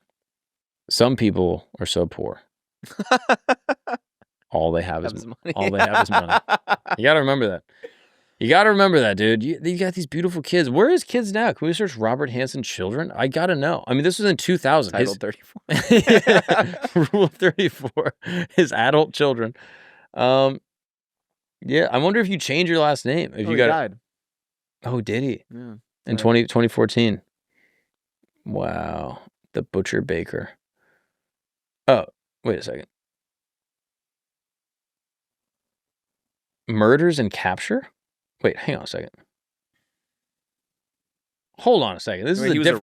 Some people are so poor. All they have is money. All they have is money. You got to remember that. You got to remember that, dude. You got these beautiful kids. Where is kids now? Can we search Robert Hanssen children? I got to know. I mean, this was in 2000. Title 34. Rule 34. His adult children. Yeah, I wonder if you change your last name. If he you got died. Oh, did he? Yeah. In 2014. Wow. The Butcher Baker. Oh, wait a second. Murders and capture? Wait, hang on a second. Hold on a second. This is a different.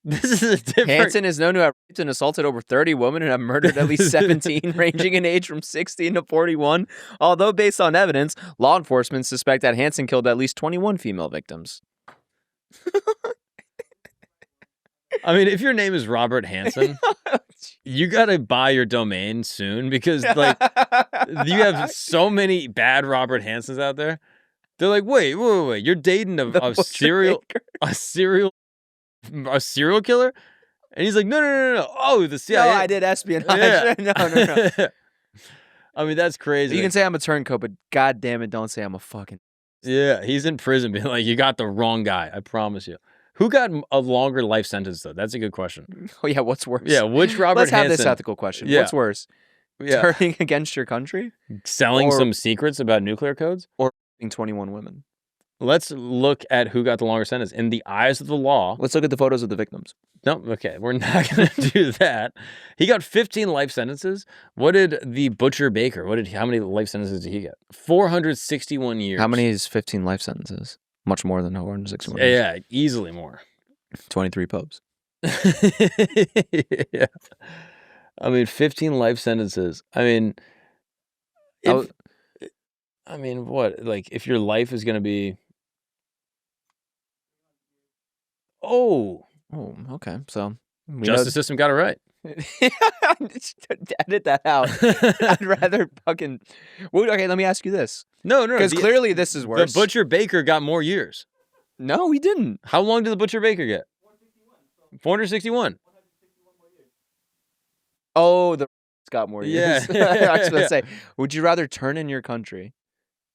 Hanssen is known to have raped and assaulted over 30 women and have murdered at least 17, ranging in age from 16 to 41. Although, based on evidence, law enforcement suspect that Hanssen killed at least 21 female victims. I mean, if your name is Robert Hanssen, you got to buy your domain soon because, like, you have so many bad Robert Hanssens out there. They're like, wait, you're dating a serial killer? And he's like, no. Oh, the CIA. No, I did espionage. Yeah. No. I mean, that's crazy. You can say I'm a turncoat, but God damn it, don't say I'm a fucking. Yeah, he's in prison being like, you got the wrong guy. I promise you. Who got a longer life sentence, though? That's a good question. Oh, yeah, what's worse? Yeah, which Robert Let's have Hanssen, this ethical question. Yeah. What's worse? Yeah. Turning against your country? Selling some secrets about nuclear codes? Or 21 women? Let's look at who got the longer sentence. In the eyes of the law. Let's look at the photos of the victims. No, okay, we're not going to do that. He got 15 life sentences. What did the Butcher Baker, how many life sentences did he get? 461 years. How many is 15 life sentences? Much more than 461 years. Yeah, easily more. 23 popes. Yeah. I mean, 15 life sentences. I mean, what? Like, if your life is going to be... Oh, okay. So justice system got it right. Edit that out. I'd rather fucking. Well, okay, let me ask you this. No, because clearly this is worse. The Butcher Baker got more years. No, he didn't. How long did the Butcher Baker get? 461. Oh, the got more years. Yeah. I was going to say, would you rather turn in your country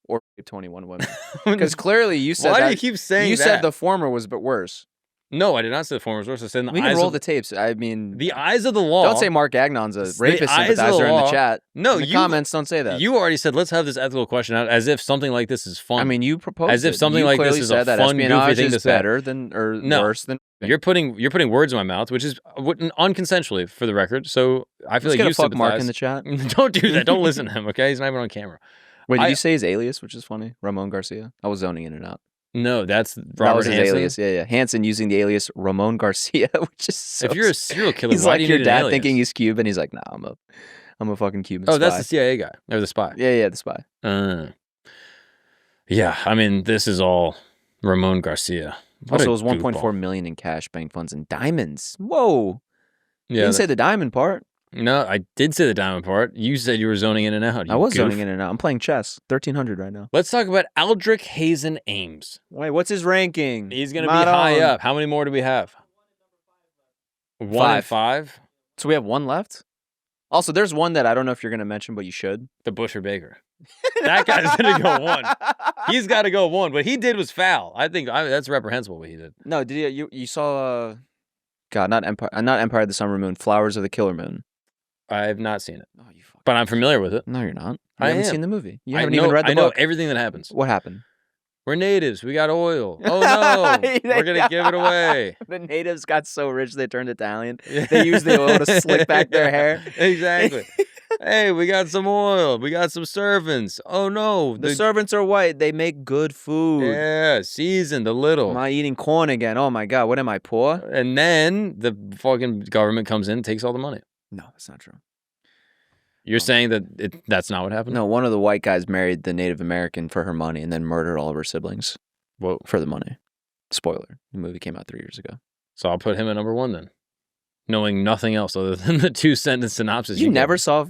or 21 women? Because clearly you said Why do you keep saying that? You said the former was but worse. No, I did not say the former was worse. I said in the we eyes can roll of the tapes. I mean, the eyes of the law. Don't say Mark Agnon's a rapist sympathizer in the chat. No, in the comments don't say that. You already said let's have this ethical question out as if something like this is fun. I mean, you proposed as if something like this is a fun, goofy thing to say. Better than or worse than. You're putting words in my mouth, which is unconsensually, for the record. So I feel like you fuck Mark in the chat. Don't do that. Don't listen to him. Okay, he's not even on camera. Wait, did you say his alias, which is funny? Ramon Garcia. I was zoning in and out. No, that's Robert that was his Hanssen. alias. Yeah. Hanssen using the alias Ramon Garcia, which is so. If you're a serial killer, he's why like do you your need dad an alias? thinking he's Cuban. He's like, nah, I'm a fucking Cuban. Oh, spy. that's the CIA guy or the spy. Yeah, the spy. Yeah, I mean, this is all Ramon Garcia. Also, it was 1.4 million in cash, bank funds, and diamonds. Whoa. Yeah, you didn't say the diamond part. No, I did say the diamond part. You said you were zoning in and out. I was zoning in and out. I'm playing chess. 1300 right now. Let's talk about Aldrich Hazen Ames. Wait, what's his ranking? He's going to be high up. How many more do we have? 1 and 5. So we have one left? Also, there's one that I don't know if you're going to mention, but you should. The Butcher Baker. That guy's going to go 1. He's got to go 1. What he did was foul. I think that's reprehensible what he did. No, did you saw... God, not Empire of the Summer Moon. Flowers of the Killer Moon. I have not seen it. But I'm familiar with it. No, you're not. I haven't seen the movie. You haven't even read the book. I know everything that happens. What happened? We're natives. We got oil. Oh, no. We're going to give it away. The natives got so rich they turned Italian. They used the oil to slick back their hair. Exactly. Hey, we got some oil. We got some servants. Oh no, The servants are white. They make good food. yeah, seasoned a little. Am I eating corn again? Oh my God, what am I, poor? And then the fucking government comes in and takes all the money. No, it's not true. You're saying that that's not what happened? No, one of the white guys married the Native American for her money and then murdered all of her siblings. Whoa. For the money. Spoiler. The movie came out 3 years ago. So I'll put him at number 1 then. Knowing nothing else other than the 2-sentence synopsis. You never saw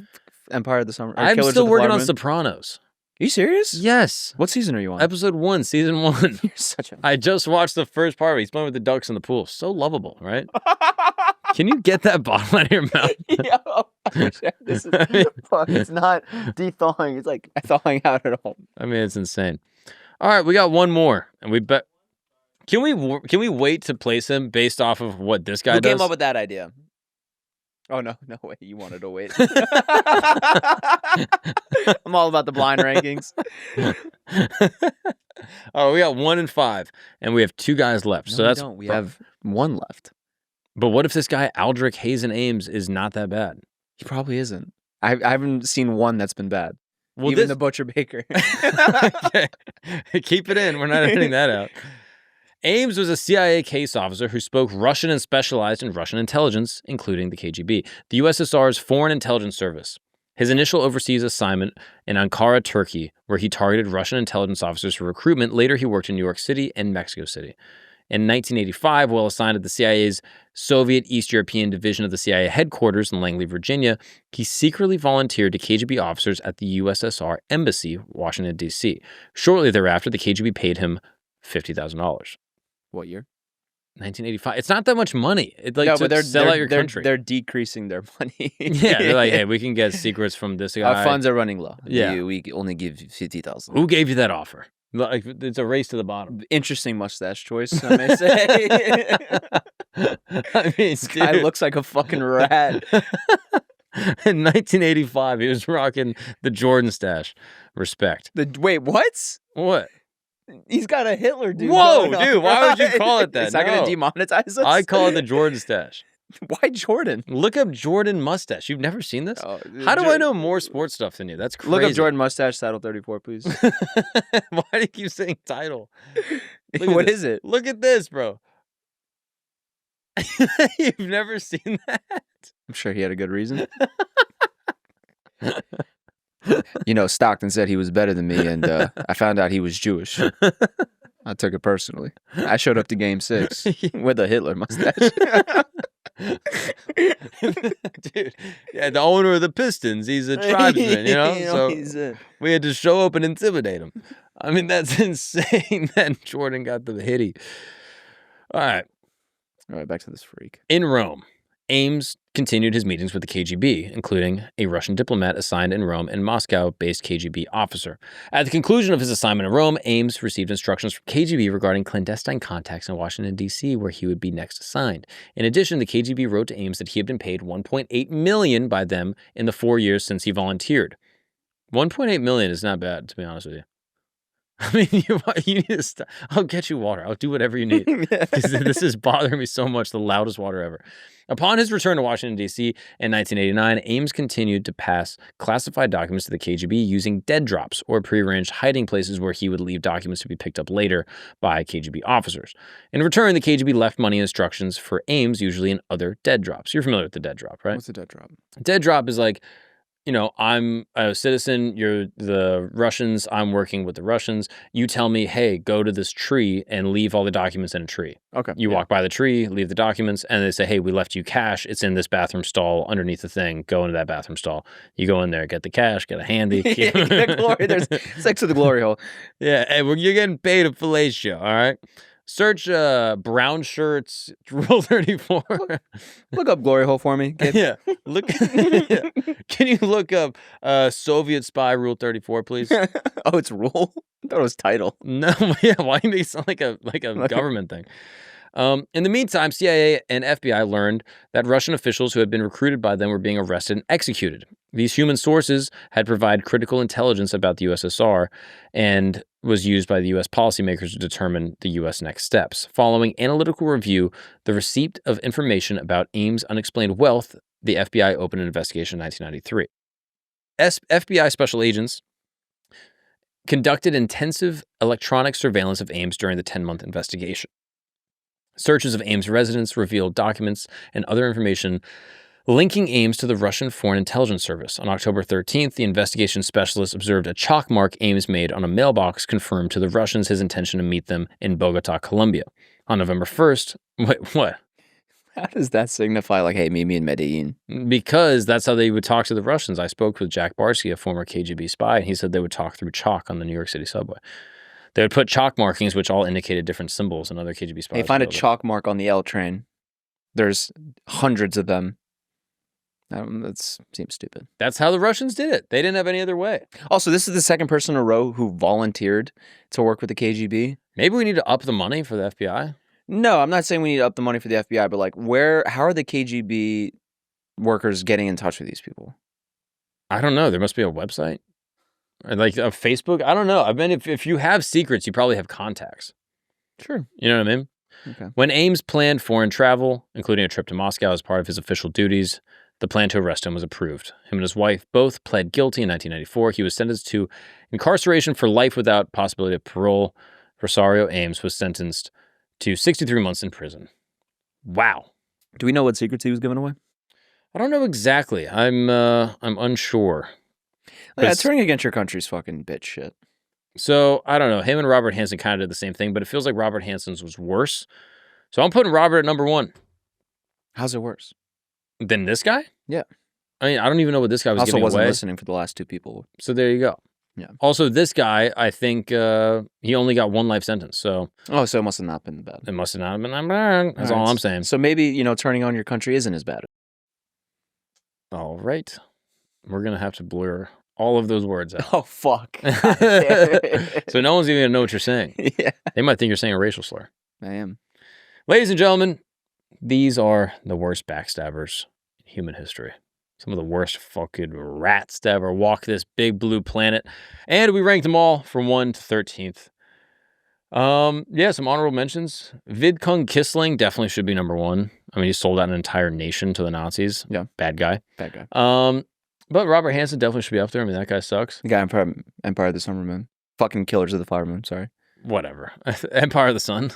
Empire of the Summer? I'm Killers still of the working Flower on Moon? Sopranos. Are you serious? Yes. What season are you on? Episode 1, season 1. You're such a... I just watched the first part of it. He's playing with the ducks in the pool. So lovable, right? Can you get that bottle out of your mouth? This is fuck. It's not de-thawing. It's like thawing out at all. I mean, it's insane. All right, we got one more, and we bet. Can we wait to place him based off of what this guy does? Who came up with that idea? Oh no way! You wanted to wait. I'm all about the blind rankings. Oh, we got 1 and 5, and we have 2 guys left. No, so that's we have 1 left. But what if this guy Aldrich, Hazen, Ames is not that bad? He probably isn't. I haven't seen one that's been bad. Well, Even the Butcher Baker. Okay. Keep it in. We're not editing that out. Ames was a CIA case officer who spoke Russian and specialized in Russian intelligence, including the KGB, the USSR's Foreign Intelligence Service. His initial overseas assignment in Ankara, Turkey, where he targeted Russian intelligence officers for recruitment. Later, he worked in New York City and Mexico City. In 1985, while assigned to the CIA's Soviet East European Division of the CIA headquarters in Langley, Virginia, he secretly volunteered to KGB officers at the USSR Embassy, Washington, D.C. Shortly thereafter, the KGB paid him $50,000. What year? 1985. It's not that much money. It's like No, to but they're sell out your country. They're decreasing their money. Yeah, they're like, hey, we can get secrets from this guy. Our funds are running low. Yeah. We only give 50,000. Who gave you that offer? Like, it's a race to the bottom. Interesting mustache choice, I may say. I mean, This guy looks like a fucking rat. In 1985, he was rocking the Jordan stash. Respect. Wait, what? What? He's got a Hitler dude. Whoa, going on. dude, why would you call it that? Is that going No. to demonetize us? I call it the Jordan stash. Why Jordan? Look up Jordan mustache. You've never seen this? Oh, How do I know more sports stuff than you? That's crazy. Look up Jordan mustache, saddle 34, please. Why do you keep saying title? What is it? Look at this, bro. You've never seen that? I'm sure he had a good reason. You know, Stockton said he was better than me, and I found out he was Jewish. I took it personally. I showed up to Game 6 with a Hitler mustache. Dude, yeah, the owner of the Pistons, he's a tribesman, you know? So we had to show up and intimidate him. I mean, that's insane that Jordan got the hitty. All right, back to this freak. In Rome, Ames continued his meetings with the KGB, including a Russian diplomat assigned in Rome and Moscow-based KGB officer. At the conclusion of his assignment in Rome, Ames received instructions from KGB regarding clandestine contacts in Washington, D.C., where he would be next assigned. In addition, the KGB wrote to Ames that he had been paid $1.8 million by them in the 4 years since he volunteered. $1.8 million is not bad, to be honest with you. I mean, you need to stop. I'll get you water. I'll do whatever you need. This is bothering me so much, the loudest water ever. Upon his return to Washington, D.C. in 1989, Ames continued to pass classified documents to the KGB using dead drops or prearranged hiding places where he would leave documents to be picked up later by KGB officers. In return, the KGB left money and instructions for Ames, usually in other dead drops. You're familiar with the dead drop, right? What's a dead drop? Dead drop is like, you know, I'm a citizen, you're the Russians, I'm working with the Russians. You tell me, hey, go to this tree and leave all the documents in a tree. Okay. You walk by the tree, leave the documents, and they say, hey, we left you cash. It's in this bathroom stall underneath the thing. Go into that bathroom stall. You go in there, get the cash, get a handy. Yeah, get a glory. There's sex to the glory hole. Yeah, hey, you're getting paid a fellatio, all right? Search brown shirts, Rule 34. Look up glory hole for me, kid. Yeah. Yeah. Can you look up Soviet spy Rule 34, please? Oh, it's rule? I thought it was title. No, yeah. Why do you make it sound like a government thing? In the meantime, CIA and FBI learned that Russian officials who had been recruited by them were being arrested and executed. These human sources had provided critical intelligence about the USSR and was used by the U.S. policymakers to determine the U.S. next steps. Following analytical review, the receipt of information about Ames' unexplained wealth, the FBI opened an investigation in 1993. FBI special agents conducted intensive electronic surveillance of Ames during the 10-month investigation. Searches of Ames' residence revealed documents and other information linking Ames to the Russian Foreign Intelligence Service. On October 13th, the investigation specialist observed a chalk mark Ames made on a mailbox confirmed to the Russians his intention to meet them in Bogota, Colombia. On November 1st, wait, what? How does that signify, like, hey, meet me in Medellin? Because that's how they would talk to the Russians. I spoke with Jack Barsky, a former KGB spy, and he said they would talk through chalk on the New York City subway. They would put chalk markings, which all indicated different symbols, and other KGB spies. They find a chalk mark on the L train. There's hundreds of them. That seems stupid. That's how the Russians did it. They didn't have any other way. Also, this is the second person in a row who volunteered to work with the KGB. Maybe we need to up the money for the FBI. No, I'm not saying we need to up the money for the FBI, but like, how are the KGB workers getting in touch with these people? I don't know. There must be a website. Or like a Facebook. I don't know. I mean, if you have secrets, you probably have contacts. Sure. You know what I mean? Okay. When Ames planned foreign travel, including a trip to Moscow as part of his official duties, the plan to arrest him was approved. Him and his wife both pled guilty in 1994. He was sentenced to incarceration for life without possibility of parole. Rosario Ames was sentenced to 63 months in prison. Wow. Do we know what secrets he was giving away? I don't know exactly. I'm unsure. Yeah, turning against your country's fucking bitch shit. So, I don't know. Him and Robert Hanssen kind of did the same thing, but it feels like Robert Hanssen's was worse. So I'm putting Robert at number 1. How's it worse? Than this guy? Yeah. I mean, I don't even know what this guy was giving away. Also wasn't listening for the last 2 people. So there you go. Yeah. Also, this guy, I think he only got 1 life sentence. So so it must have not been bad. It must have not been that bad. That's all I'm saying. So maybe, turning on your country isn't as bad. All right. We're going to have to blur all of those words out. Oh, fuck. So no one's even going to know what you're saying. Yeah. They might think you're saying a racial slur. I am. Ladies and gentlemen, these are the worst backstabbers in human history. Some of the worst fucking rats to ever walk this big blue planet. And we ranked them all from 1 to 13th. Some honorable mentions. Vidkun Quisling definitely should be number 1. I mean, he sold out an entire nation to the Nazis. Yeah. Bad guy. Bad guy. But Robert Hanssen definitely should be up there. I mean, that guy sucks. The guy in Empire of the Summer Moon. Fucking Killers of the Flower Moon, sorry. Whatever. Empire of the Sun.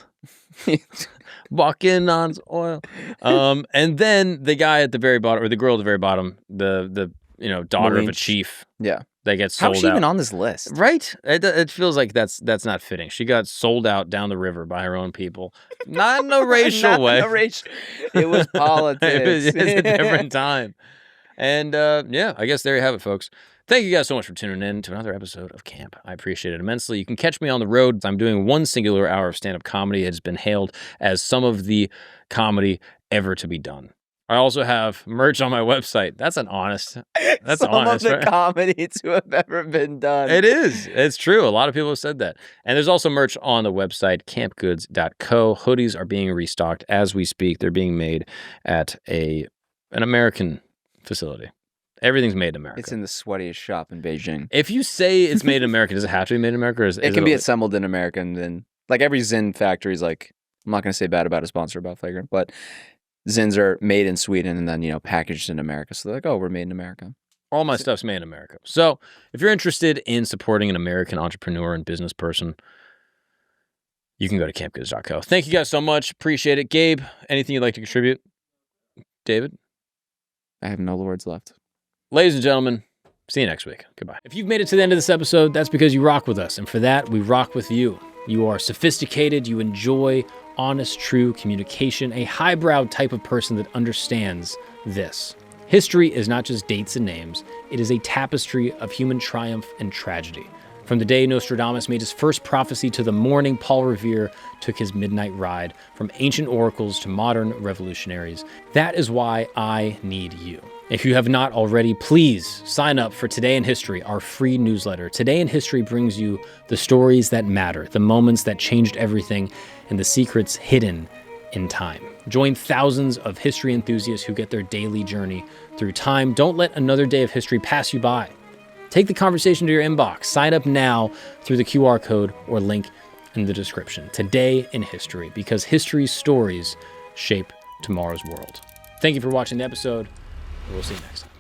Walking on oil. And then the guy at the very bottom, or the girl at the very bottom, the daughter of a chief. Yeah. That gets sold out. How's she even on this list? Right? It feels like that's not fitting. She got sold out down the river by her own people. Not in a racial way. It was politics. It's a different time. And I guess there you have it, folks. Thank you guys so much for tuning in to another episode of Camp. I appreciate it immensely. You can catch me on the road. I'm doing 1 singular hour of stand-up comedy. It has been hailed as some of the comedy ever to be done. I also have merch on my website. That's honest, right? Some of the comedy to have ever been done. It is. It's true. A lot of people have said that. And there's also merch on the website, campgoods.co. Hoodies are being restocked as we speak. They're being made at an American facility. Everything's made in America. It's in the sweatiest shop in Beijing. If you say it's made in America, does it have to be made in America? Or it can be assembled in America, and then, like, every Zin factory is like, I'm not going to say bad about a sponsor about Flagrant, but Zins are made in Sweden and then, packaged in America. So they're like, oh, we're made in America. All my stuff's made in America. So if you're interested in supporting an American entrepreneur and business person, you can go to campgoods.co. Thank you guys so much. Appreciate it. Gabe, anything you'd like to contribute? David? I have no words left. Ladies and gentlemen, see you next week. Goodbye. If you've made it to the end of this episode, that's because you rock with us. And for that, we rock with you. You are sophisticated. You enjoy honest, true communication, a highbrow type of person that understands this. History is not just dates and names. It is a tapestry of human triumph and tragedy. From the day Nostradamus made his first prophecy to the morning Paul Revere took his midnight ride, from ancient oracles to modern revolutionaries. That is why I need you. If you have not already, please sign up for Today in History, our free newsletter. Today in History brings you the stories that matter, the moments that changed everything, and the secrets hidden in time. Join thousands of history enthusiasts who get their daily journey through time. Don't let another day of history pass you by. Take the conversation to your inbox. Sign up now through the QR code or link in the description. Today in History, because history's stories shape tomorrow's world. Thank you for watching the episode. We'll see you next time.